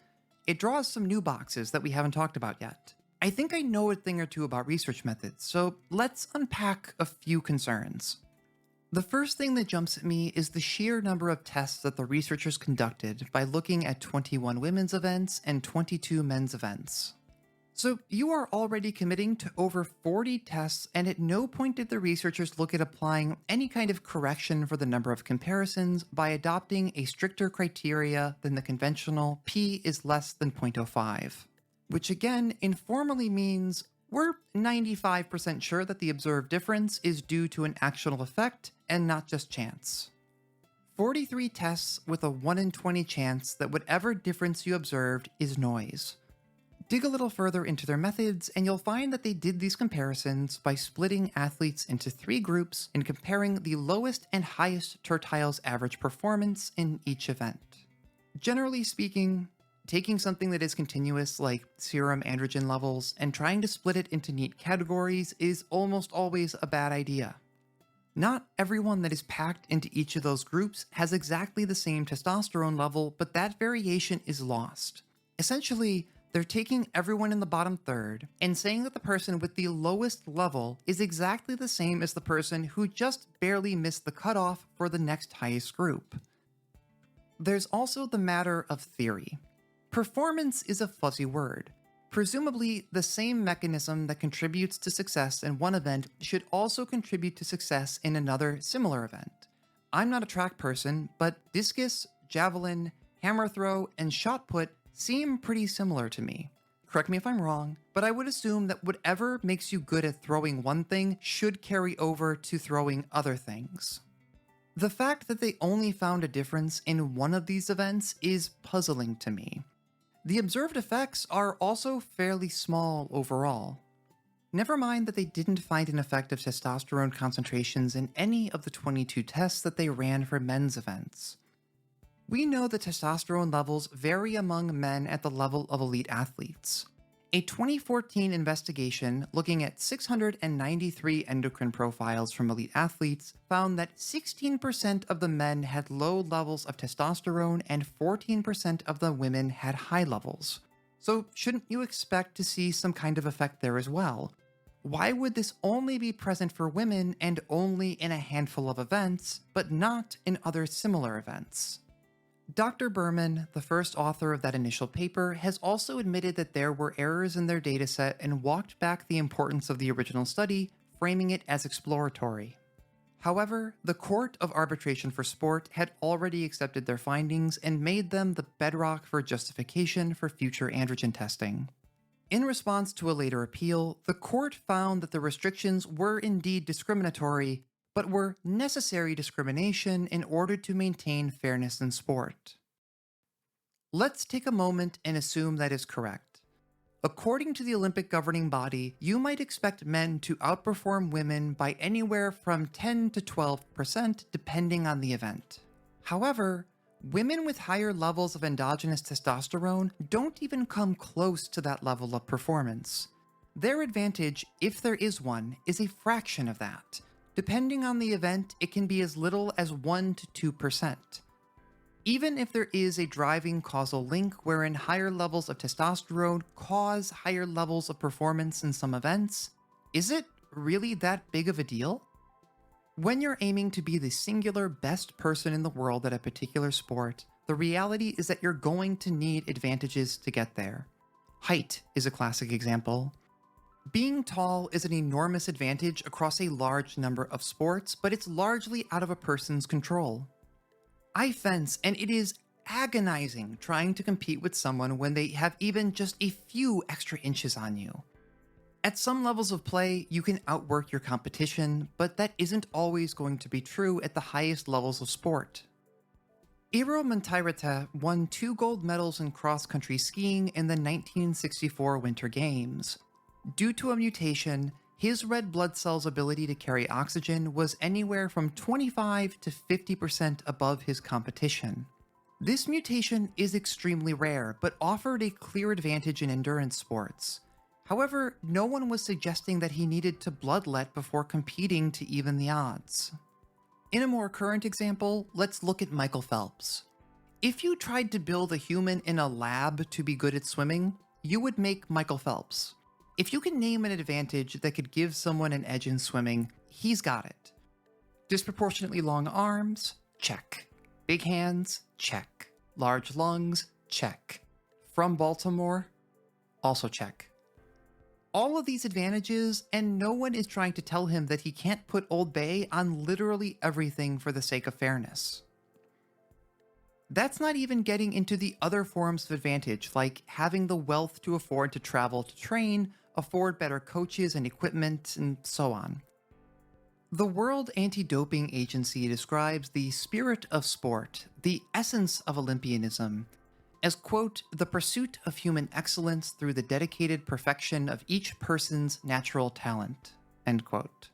it draws some new boxes that we haven't talked about yet. I think I know a thing or two about research methods, so let's unpack a few concerns. The first thing that jumps at me is the sheer number of tests that the researchers conducted by looking at 21 women's events and 22 men's events. So you are already committing to over 40 tests, and at no point did the researchers look at applying any kind of correction for the number of comparisons by adopting a stricter criteria than the conventional p is less than 0.05, which again informally means we're 95% sure that the observed difference is due to an actionable effect and not just chance. 43 tests with a 1 in 20 chance that whatever difference you observed is noise. Dig a little further into their methods, and you'll find that they did these comparisons by splitting athletes into 3 groups and comparing the lowest and highest tertiles average performance in each event. Generally speaking, Taking something that is continuous, like serum androgen levels, and trying to split it into neat categories is almost always a bad idea. Not everyone that is packed into each of those groups has exactly the same testosterone level, but that variation is lost. Essentially, they're taking everyone in the bottom third and saying that the person with the lowest level is exactly the same as the person who just barely missed the cutoff for the next highest group. There's also the matter of theory. Performance is a fuzzy word. Presumably, the same mechanism that contributes to success in one event should also contribute to success in another similar event. I'm not a track person, but discus, javelin, hammer throw, and shot put seem pretty similar to me. Correct me if I'm wrong, but I would assume that whatever makes you good at throwing one thing should carry over to throwing other things. The fact that they only found a difference in one of these events is puzzling to me. The observed effects are also fairly small overall. Never mind that they didn't find an effect of testosterone concentrations in any of the 22 tests that they ran for men's events. We know that testosterone levels vary among men at the level of elite athletes. A 2014 investigation looking at 693 endocrine profiles from elite athletes found that 16% of the men had low levels of testosterone and 14% of the women had high levels. So shouldn't you expect to see some kind of effect there as well? Why would this only be present for women and only in a handful of events, but not in other similar events? Dr. Berman, the first author of that initial paper, has also admitted that there were errors in their dataset and walked back the importance of the original study, framing it as exploratory. However, the Court of Arbitration for Sport had already accepted their findings and made them the bedrock for justification for future androgen testing. In response to a later appeal, the court found that the restrictions were indeed discriminatory, but were necessary discrimination in order to maintain fairness in sport. Let's take a moment and assume that is correct. According to the Olympic governing body, you might expect men to outperform women by anywhere from 10 to 12% depending on the event. However, women with higher levels of endogenous testosterone don't even come close to that level of performance. Their advantage, if there is one, is a fraction of that. Depending on the event, it can be as little as 1 to 2%. Even if there is a driving causal link wherein higher levels of testosterone cause higher levels of performance in some events, is it really that big of a deal? When you're aiming to be the singular best person in the world at a particular sport, the reality is that you're going to need advantages to get there. Height is a classic example. Being tall is an enormous advantage across a large number of sports, but it's largely out of a person's control. I fence, and it is agonizing trying to compete with someone when they have even just a few extra inches on you. At some levels of play, you can outwork your competition, but that isn't always going to be true at the highest levels of sport. Eero Montairata won 2 gold medals in cross-country skiing in the 1964 Winter Games. Due to a mutation, his red blood cells' ability to carry oxygen was anywhere from 25 to 50% above his competition. This mutation is extremely rare, but offered a clear advantage in endurance sports. However, no one was suggesting that he needed to bloodlet before competing to even the odds. In a more current example, let's look at Michael Phelps. If you tried to build a human in a lab to be good at swimming, you would make Michael Phelps. If you can name an advantage that could give someone an edge in swimming, he's got it. Disproportionately long arms? Check. Big hands? Check. Large lungs? Check. From Baltimore? Also check. All of these advantages, and no one is trying to tell him that he can't put Old Bay on literally everything for the sake of fairness. That's not even getting into the other forms of advantage, like having the wealth to afford to travel to train, afford better coaches and equipment, and so on. The World Anti-Doping Agency describes the spirit of sport, the essence of Olympianism, as, quote, the pursuit of human excellence through the dedicated perfection of each person's natural talent, end quote.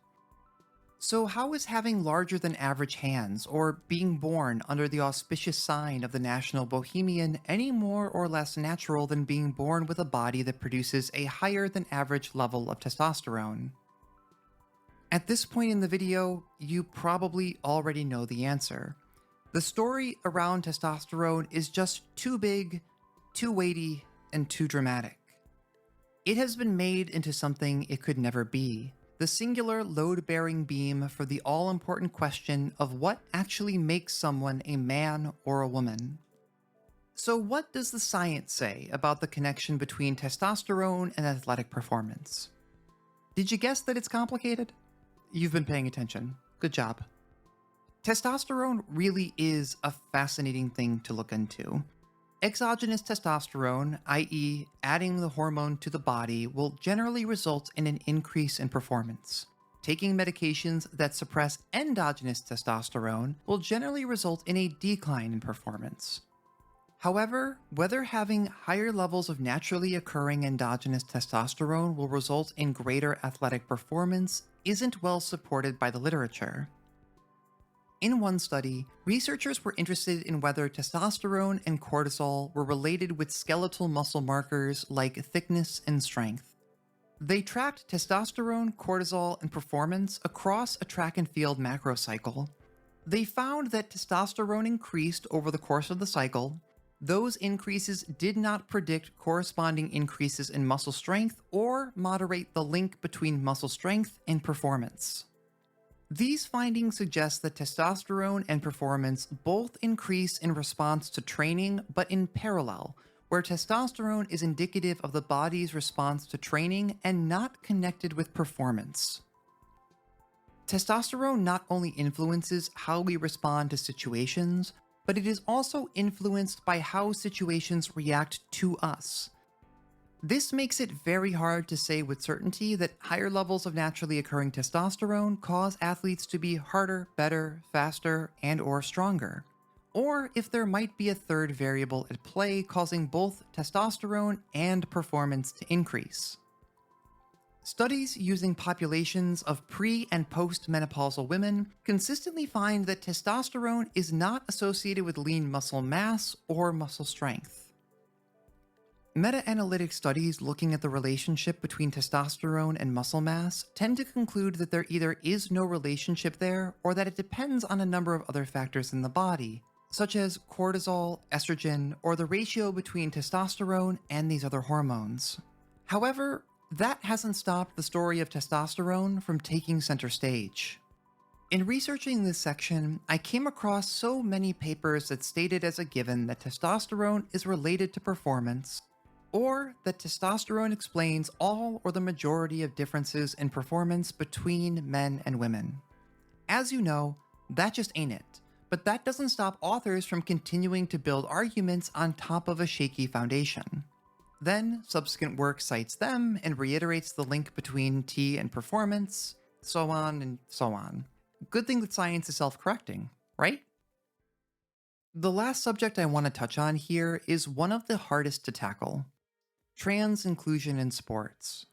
So, how is having larger than average hands or being born under the auspicious sign of the national bohemian any more or less natural than being born with a body that produces a higher than average level of testosterone? At this point in the video, you probably already know the answer. The story around testosterone is just too big, too weighty, and too dramatic. It has been made into something it could never be, the singular load-bearing beam for the all-important question of what actually makes someone a man or a woman. So what does the science say about the connection between testosterone and athletic performance? Did you guess that it's complicated? You've been paying attention. Good job. Testosterone really is a fascinating thing to look into. Exogenous testosterone, i.e., adding the hormone to the body, will generally result in an increase in performance. Taking medications that suppress endogenous testosterone will generally result in a decline in performance. However, whether having higher levels of naturally occurring endogenous testosterone will result in greater athletic performance isn't well supported by the literature. In one study, researchers were interested in whether testosterone and cortisol were related with skeletal muscle markers like thickness and strength. They tracked testosterone, cortisol, and performance across a track and field macro cycle. They found that testosterone increased over the course of the cycle. Those increases did not predict corresponding increases in muscle strength or moderate the link between muscle strength and performance. These findings suggest that testosterone and performance both increase in response to training, but in parallel, where testosterone is indicative of the body's response to training and not connected with performance. Testosterone not only influences how we respond to situations, but it is also influenced by how situations react to us. This makes it very hard to say with certainty that higher levels of naturally occurring testosterone cause athletes to be harder, better, faster, and/or stronger, or if there might be a third variable at play causing both testosterone and performance to increase. Studies using populations of pre- and post-menopausal women consistently find that testosterone is not associated with lean muscle mass or muscle strength. Meta-analytic studies looking at the relationship between testosterone and muscle mass tend to conclude that there either is no relationship there or that it depends on a number of other factors in the body, such as cortisol, estrogen, or the ratio between testosterone and these other hormones. However, that hasn't stopped the story of testosterone from taking center stage. In researching this section, I came across so many papers that stated as a given that testosterone is related to performance, or that testosterone explains all or the majority of differences in performance between men and women. As you know, that just ain't it, but that doesn't stop authors from continuing to build arguments on top of a shaky foundation. Then, subsequent work cites them and reiterates the link between T and performance, so on and so on. Good thing that science is self-correcting, right? The last subject I want to touch on here is one of the hardest to tackle: trans inclusion in sports.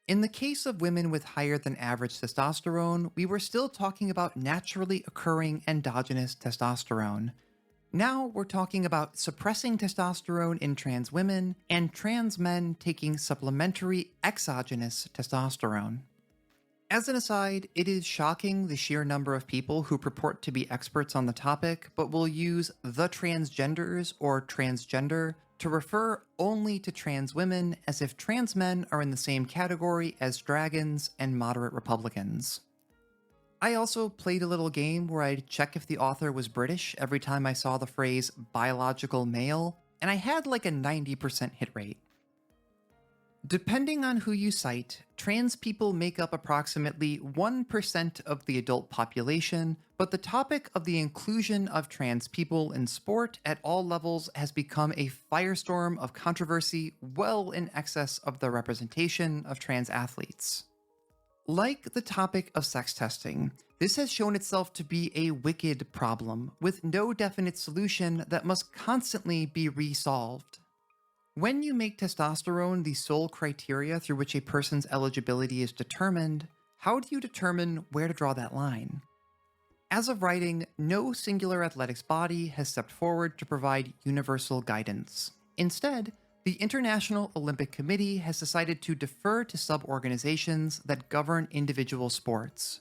In the case of women with higher than average testosterone, we were still talking about naturally occurring endogenous testosterone. Now we're talking about suppressing testosterone in trans women and trans men taking supplementary exogenous testosterone. As an aside, it is shocking the sheer number of people who purport to be experts on the topic, but will use the transgenders or transgender to refer only to trans women, as if trans men are in the same category as dragons and moderate Republicans. I also played a little game where I'd check if the author was British every time I saw the phrase biological male, and I had like a 90% hit rate. Depending on who you cite, trans people make up approximately 1% of the adult population, but the topic of the inclusion of trans people in sport at all levels has become a firestorm of controversy well in excess of the representation of trans athletes. Like the topic of sex testing, this has shown itself to be a wicked problem with no definite solution that must constantly be resolved. When you make testosterone the sole criteria through which a person's eligibility is determined, how do you determine where to draw that line? As of writing, no singular athletics body has stepped forward to provide universal guidance. Instead, the International Olympic Committee has decided to defer to sub-organizations that govern individual sports.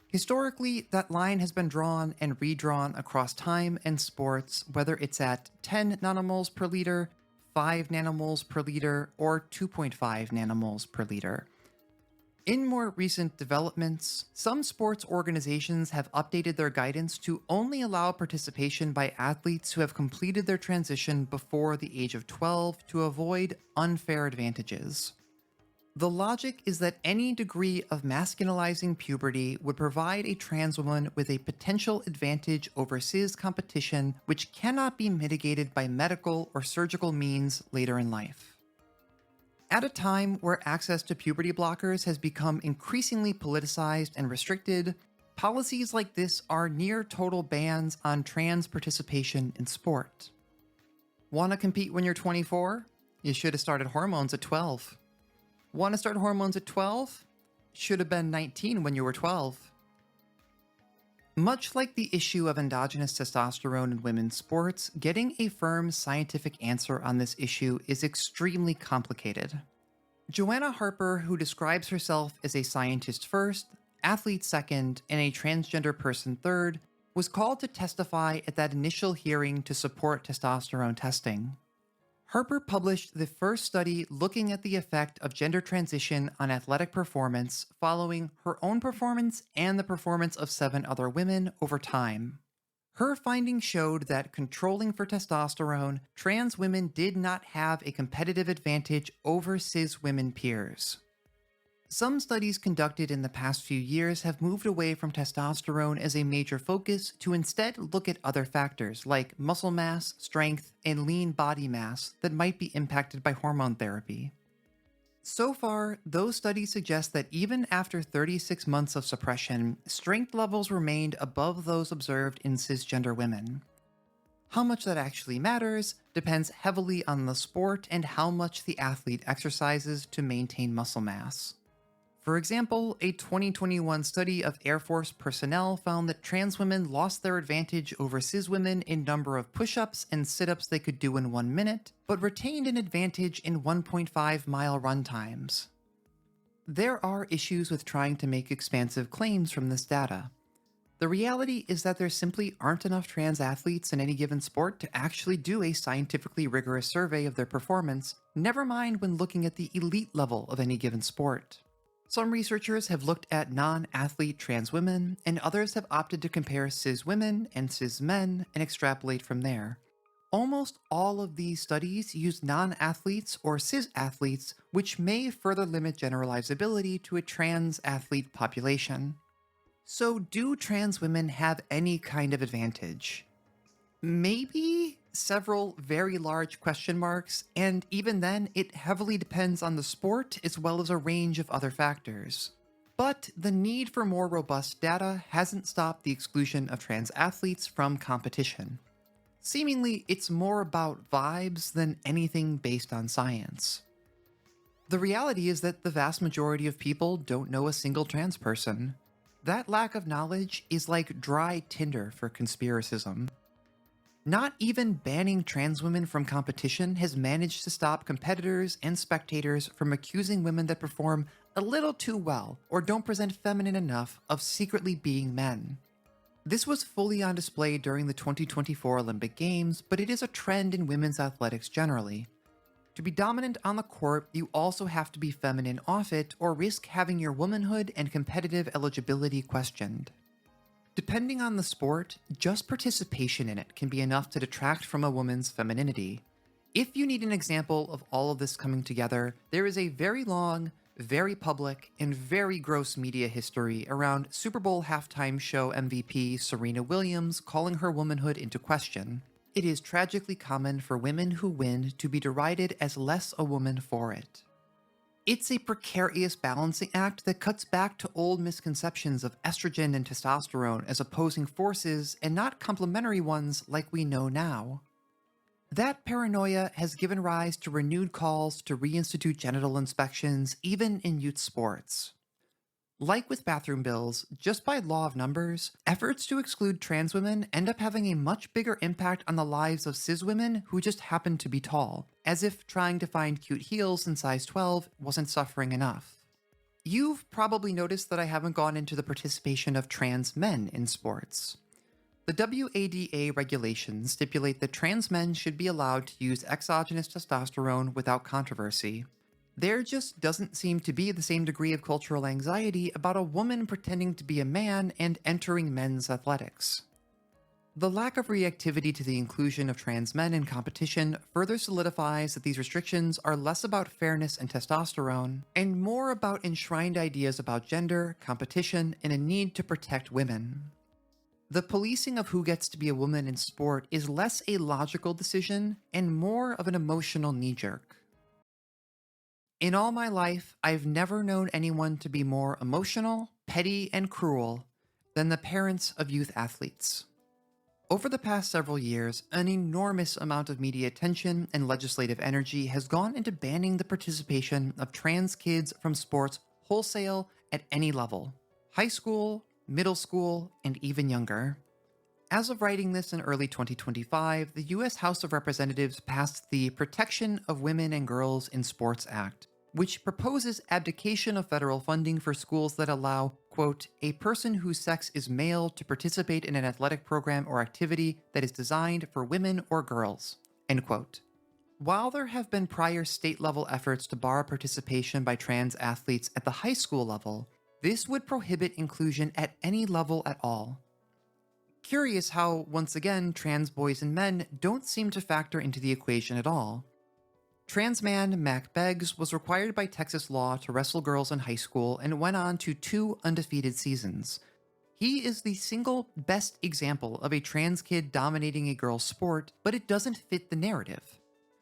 Historically, that line has been drawn and redrawn across time and sports, whether it's at 10 nanomoles per liter, 5 nanomoles per liter, or 2.5 nanomoles per liter. In more recent developments, some sports organizations have updated their guidance to only allow participation by athletes who have completed their transition before the age of 12 to avoid unfair advantages. The logic is that any degree of masculinizing puberty would provide a trans woman with a potential advantage over cis competition which cannot be mitigated by medical or surgical means later in life. At a time where access to puberty blockers has become increasingly politicized and restricted, policies like this are near total bans on trans participation in sport. Want to compete when you're 24? You should have started hormones at 12. Want to start hormones at 12? Should have been 19 when you were 12. Much like the issue of endogenous testosterone in women's sports, getting a firm scientific answer on this issue is extremely complicated. Joanna Harper, who describes herself as a scientist first, athlete second, and a transgender person third, was called to testify at that initial hearing to support testosterone testing. Harper published the first study looking at the effect of gender transition on athletic performance following her own performance and the performance of 7 other women over time. Her findings showed that controlling for testosterone, trans women did not have a competitive advantage over cis women peers. Some studies conducted in the past few years have moved away from testosterone as a major focus to instead look at other factors like muscle mass, strength, and lean body mass that might be impacted by hormone therapy. So far, those studies suggest that even after 36 months of suppression, strength levels remained above those observed in cisgender women. How much that actually matters depends heavily on the sport and how much the athlete exercises to maintain muscle mass. For example, a 2021 study of Air Force personnel found that trans women lost their advantage over cis women in number of push-ups and sit-ups they could do in 1 minute, but retained an advantage in 1.5-mile run times. There are issues with trying to make expansive claims from this data. The reality is that there simply aren't enough trans athletes in any given sport to actually do a scientifically rigorous survey of their performance, never mind when looking at the elite level of any given sport. Some researchers have looked at non-athlete trans women, and others have opted to compare cis women and cis men and extrapolate from there. Almost all of these studies use non-athletes or cis athletes, which may further limit generalizability to a trans athlete population. So do trans women have any kind of advantage? Maybe several very large question marks, and even then, it heavily depends on the sport as well as a range of other factors. But the need for more robust data hasn't stopped the exclusion of trans athletes from competition. Seemingly, it's more about vibes than anything based on science. The reality is that the vast majority of people don't know a single trans person. That lack of knowledge is like dry tinder for conspiracism. Not even banning trans women from competition has managed to stop competitors and spectators from accusing women that perform a little too well or don't present feminine enough of secretly being men. This was fully on display during the 2024 Olympic Games, but it is a trend in women's athletics generally. To be dominant on the court, you also have to be feminine off it or risk having your womanhood and competitive eligibility questioned. Depending on the sport, just participation in it can be enough to detract from a woman's femininity. If you need an example of all of this coming together, there is a very long, very public, and very gross media history around Super Bowl halftime show MVP Serena Williams calling her womanhood into question. It is tragically common for women who win to be derided as less a woman for it. It's a precarious balancing act that cuts back to old misconceptions of estrogen and testosterone as opposing forces and not complementary ones like we know now. That paranoia has given rise to renewed calls to reinstitute genital inspections even in youth sports. Like with bathroom bills, just by law of numbers, efforts to exclude trans women end up having a much bigger impact on the lives of cis women who just happen to be tall, as if trying to find cute heels in size 12 wasn't suffering enough. You've probably noticed that I haven't gone into the participation of trans men in sports. The WADA regulations stipulate that trans men should be allowed to use exogenous testosterone without controversy. There just doesn't seem to be the same degree of cultural anxiety about a woman pretending to be a man and entering men's athletics. The lack of reactivity to the inclusion of trans men in competition further solidifies that these restrictions are less about fairness and testosterone, and more about enshrined ideas about gender, competition, and a need to protect women. The policing of who gets to be a woman in sport is less a logical decision and more of an emotional knee-jerk. In all my life, I've never known anyone to be more emotional, petty, and cruel than the parents of youth athletes. Over the past several years, an enormous amount of media attention and legislative energy has gone into banning the participation of trans kids from sports wholesale at any level: high school, middle school, and even younger. As of writing this in early 2025, the U.S. House of Representatives passed the Protection of Women and Girls in Sports Act, which proposes abdication of federal funding for schools that allow, quote, a person whose sex is male to participate in an athletic program or activity that is designed for women or girls, end quote. While there have been prior state-level efforts to bar participation by trans athletes at the high school level, this would prohibit inclusion at any level at all. Curious how, once again, trans boys and men don't seem to factor into the equation at all. Trans man Mac Beggs was required by Texas law to wrestle girls in high school and went on to 2 undefeated seasons. He is the single best example of a trans kid dominating a girl's sport, but it doesn't fit the narrative.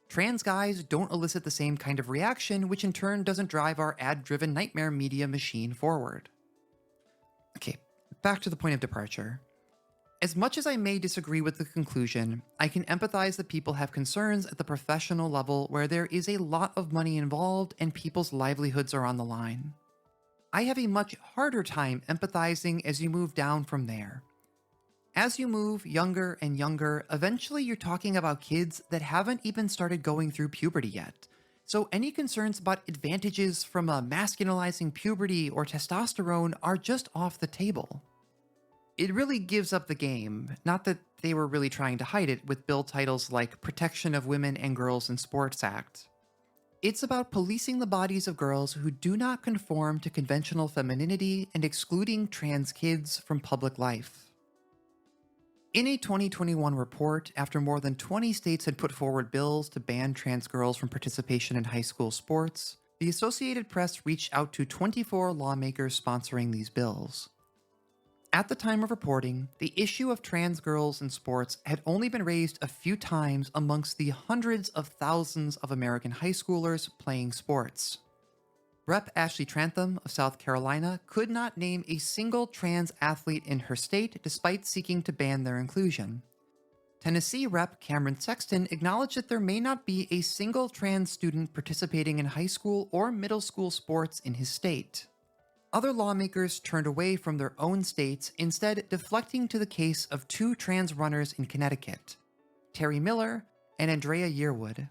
Trans guys don't elicit the same kind of reaction, which in turn doesn't drive our ad-driven nightmare media machine forward. Okay, back to the point of departure. As much as I may disagree with the conclusion, I can empathize that people have concerns at the professional level where there is a lot of money involved and people's livelihoods are on the line. I have a much harder time empathizing as you move down from there. As you move younger and younger, eventually you're talking about kids that haven't even started going through puberty yet. So any concerns about advantages from a masculinizing puberty or testosterone are just off the table. It really gives up the game, not that they were really trying to hide it with bill titles like Protection of Women and Girls in Sports Act. It's about policing the bodies of girls who do not conform to conventional femininity and excluding trans kids from public life. In a 2021 report, after more than 20 states had put forward bills to ban trans girls from participation in high school sports, the Associated Press reached out to 24 lawmakers sponsoring these bills. At the time of reporting, the issue of trans girls in sports had only been raised a few times amongst the hundreds of thousands of American high schoolers playing sports. Rep. Ashley Trantham of South Carolina could not name a single trans athlete in her state despite seeking to ban their inclusion. Tennessee Rep. Cameron Sexton acknowledged that there may not be a single trans student participating in high school or middle school sports in his state. Other lawmakers turned away from their own states, instead deflecting to the case of 2 trans runners in Connecticut, Terry Miller and Andrea Yearwood.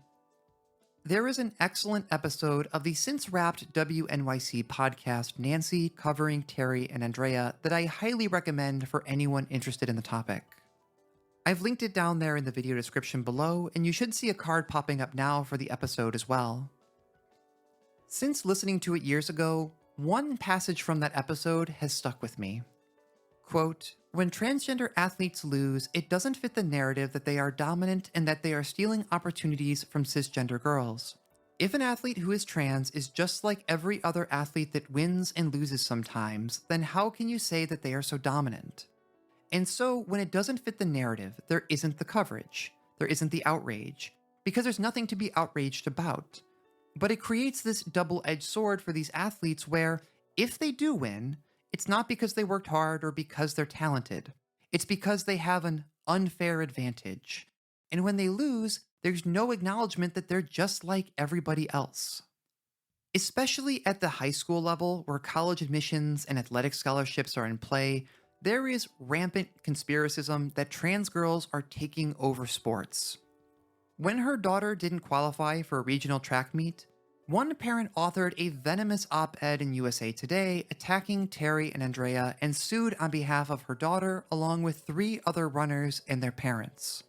There is an excellent episode of the since-wrapped WNYC podcast Nancy covering Terry and Andrea that I highly recommend for anyone interested in the topic. I've linked it down there in the video description below, and you should see a card popping up now for the episode as well. Since listening to it years ago, one passage from that episode has stuck with me. Quote, when transgender athletes lose, it doesn't fit the narrative that they are dominant and that they are stealing opportunities from cisgender girls. If an athlete who is trans is just like every other athlete that wins and loses sometimes, then how can you say that they are so dominant? And so, when it doesn't fit the narrative, there isn't the coverage, there isn't the outrage, because there's nothing to be outraged about. But it creates this double-edged sword for these athletes where, if they do win, it's not because they worked hard or because they're talented. It's because they have an unfair advantage. And when they lose, there's no acknowledgement that they're just like everybody else. Especially at the high school level, where college admissions and athletic scholarships are in play, there is rampant conspiracism that trans girls are taking over sports. When her daughter didn't qualify for a regional track meet, one parent authored a venomous op-ed in USA Today attacking Terry and Andrea and sued on behalf of her daughter along with 3 other runners and their parents.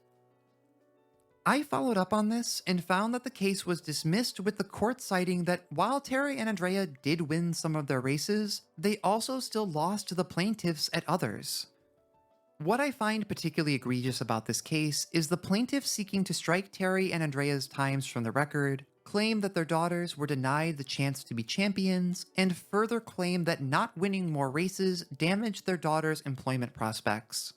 I followed up on this and found that the case was dismissed with the court citing that while Terry and Andrea did win some of their races, they also still lost to the plaintiffs at others. What I find particularly egregious about this case is the plaintiffs seeking to strike Terry and Andrea's times from the record, claim that their daughters were denied the chance to be champions, and further claim that not winning more races damaged their daughters' employment prospects.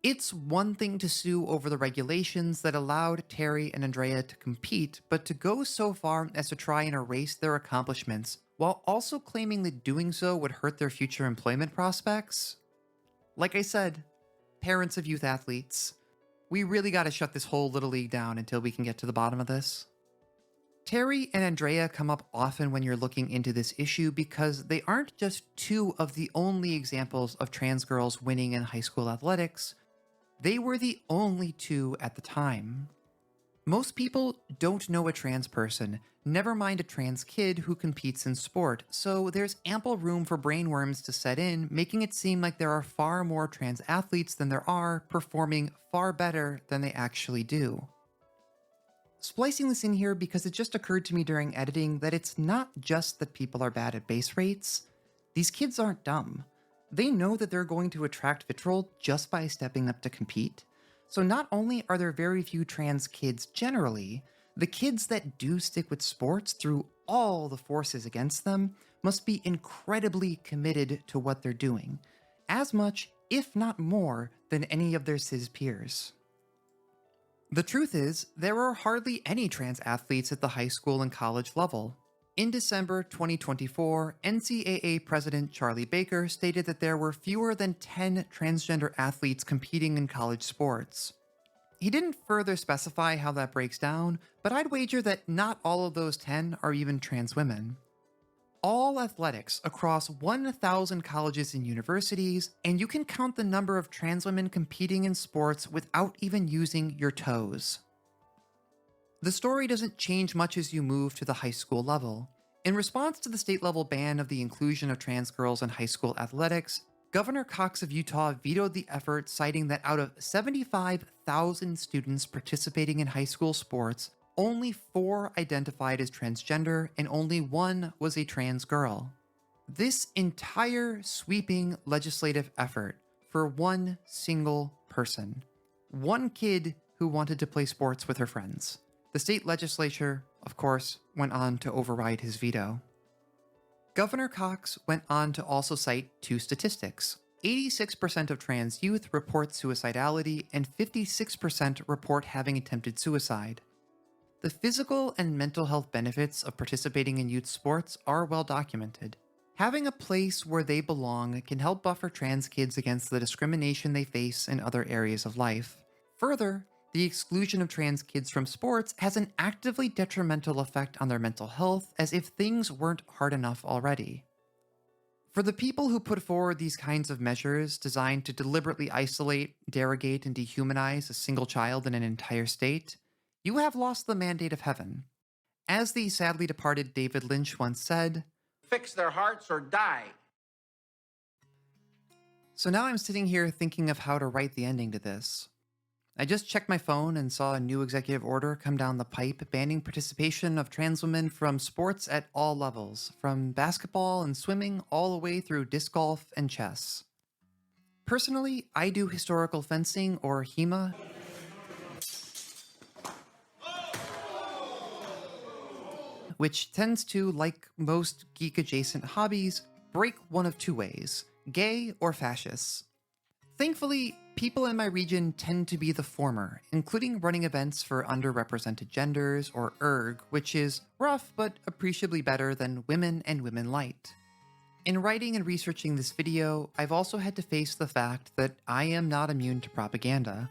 It's one thing to sue over the regulations that allowed Terry and Andrea to compete, but to go so far as to try and erase their accomplishments while also claiming that doing so would hurt their future employment prospects? Like I said, parents of youth athletes, we really gotta shut this whole little league down until we can get to the bottom of this. Terry and Andrea come up often when you're looking into this issue because they aren't just 2 of the only examples of trans girls winning in high school athletics. They were the only 2 at the time. Most people don't know a trans person, never mind a trans kid who competes in sport, so there's ample room for brainworms to set in, making it seem like there are far more trans athletes than there are performing far better than they actually do. Splicing this in here because it just occurred to me during editing that it's not just that people are bad at base rates. These kids aren't dumb. They know that they're going to attract vitriol just by stepping up to compete. So not only are there very few trans kids generally, the kids that do stick with sports through all the forces against them must be incredibly committed to what they're doing, as much, if not more, than any of their cis peers. The truth is, there are hardly any trans athletes at the high school and college level. In December 2024, NCAA President Charlie Baker stated that there were fewer than 10 transgender athletes competing in college sports. He didn't further specify how that breaks down, but I'd wager that not all of those 10 are even trans women. All athletics across 1,000 colleges and universities, and you can count the number of trans women competing in sports without even using your toes. The story doesn't change much as you move to the high school level. In response to the state-level ban of the inclusion of trans girls in high school athletics, Governor Cox of Utah vetoed the effort, citing that out of 75,000 students participating in high school sports, only 4 identified as transgender and only 1 was a trans girl. This entire sweeping legislative effort for one single person. One kid who wanted to play sports with her friends. The state legislature, of course, went on to override his veto. Governor Cox went on to also cite 2 statistics. 86% of trans youth report suicidality and 56% report having attempted suicide. The physical and mental health benefits of participating in youth sports are well documented. Having a place where they belong can help buffer trans kids against the discrimination they face in other areas of life. Further, the exclusion of trans kids from sports has an actively detrimental effect on their mental health, as if things weren't hard enough already. For the people who put forward these kinds of measures designed to deliberately isolate, derogate, and dehumanize a single child in an entire state, you have lost the mandate of heaven. As the sadly departed David Lynch once said, "Fix their hearts or die." So now I'm sitting here thinking of how to write the ending to this. I just checked my phone and saw a new executive order come down the pipe banning participation of trans women from sports at all levels, from basketball and swimming all the way through disc golf and chess. Personally, I do historical fencing, or HEMA, which tends to, like most geek-adjacent hobbies, break one of 2 ways: gay or fascist. Thankfully, people in my region tend to be the former, including running events for underrepresented genders, or ERG, which is rough but appreciably better than Women and Women Light. In writing and researching this video, I've also had to face the fact that I am not immune to propaganda.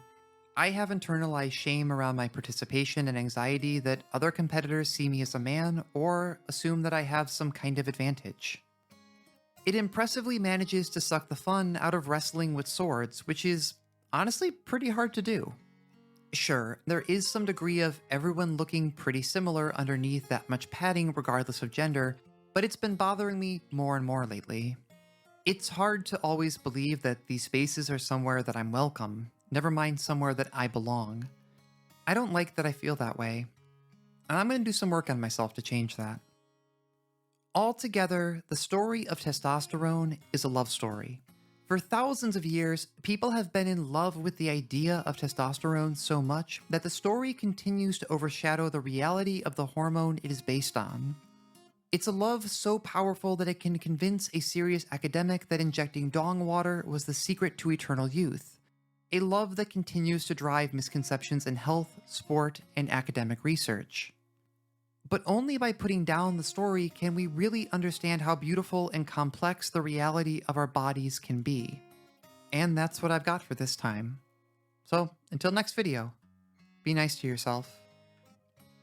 I have internalized shame around my participation and anxiety that other competitors see me as a man or assume that I have some kind of advantage. It impressively manages to suck the fun out of wrestling with swords, which is honestly pretty hard to do. Sure, there is some degree of everyone looking pretty similar underneath that much padding regardless of gender, but it's been bothering me more and more lately. It's hard to always believe that these spaces are somewhere that I'm welcome, never mind somewhere that I belong. I don't like that I feel that way, and I'm going to do some work on myself to change that. Altogether, the story of testosterone is a love story. For thousands of years, people have been in love with the idea of testosterone so much that the story continues to overshadow the reality of the hormone it is based on. It's a love so powerful that it can convince a serious academic that injecting dong water was the secret to eternal youth. A love that continues to drive misconceptions in health, sport, and academic research. But only by putting down the story can we really understand how beautiful and complex the reality of our bodies can be. And that's what I've got for this time. So, until next video, be nice to yourself.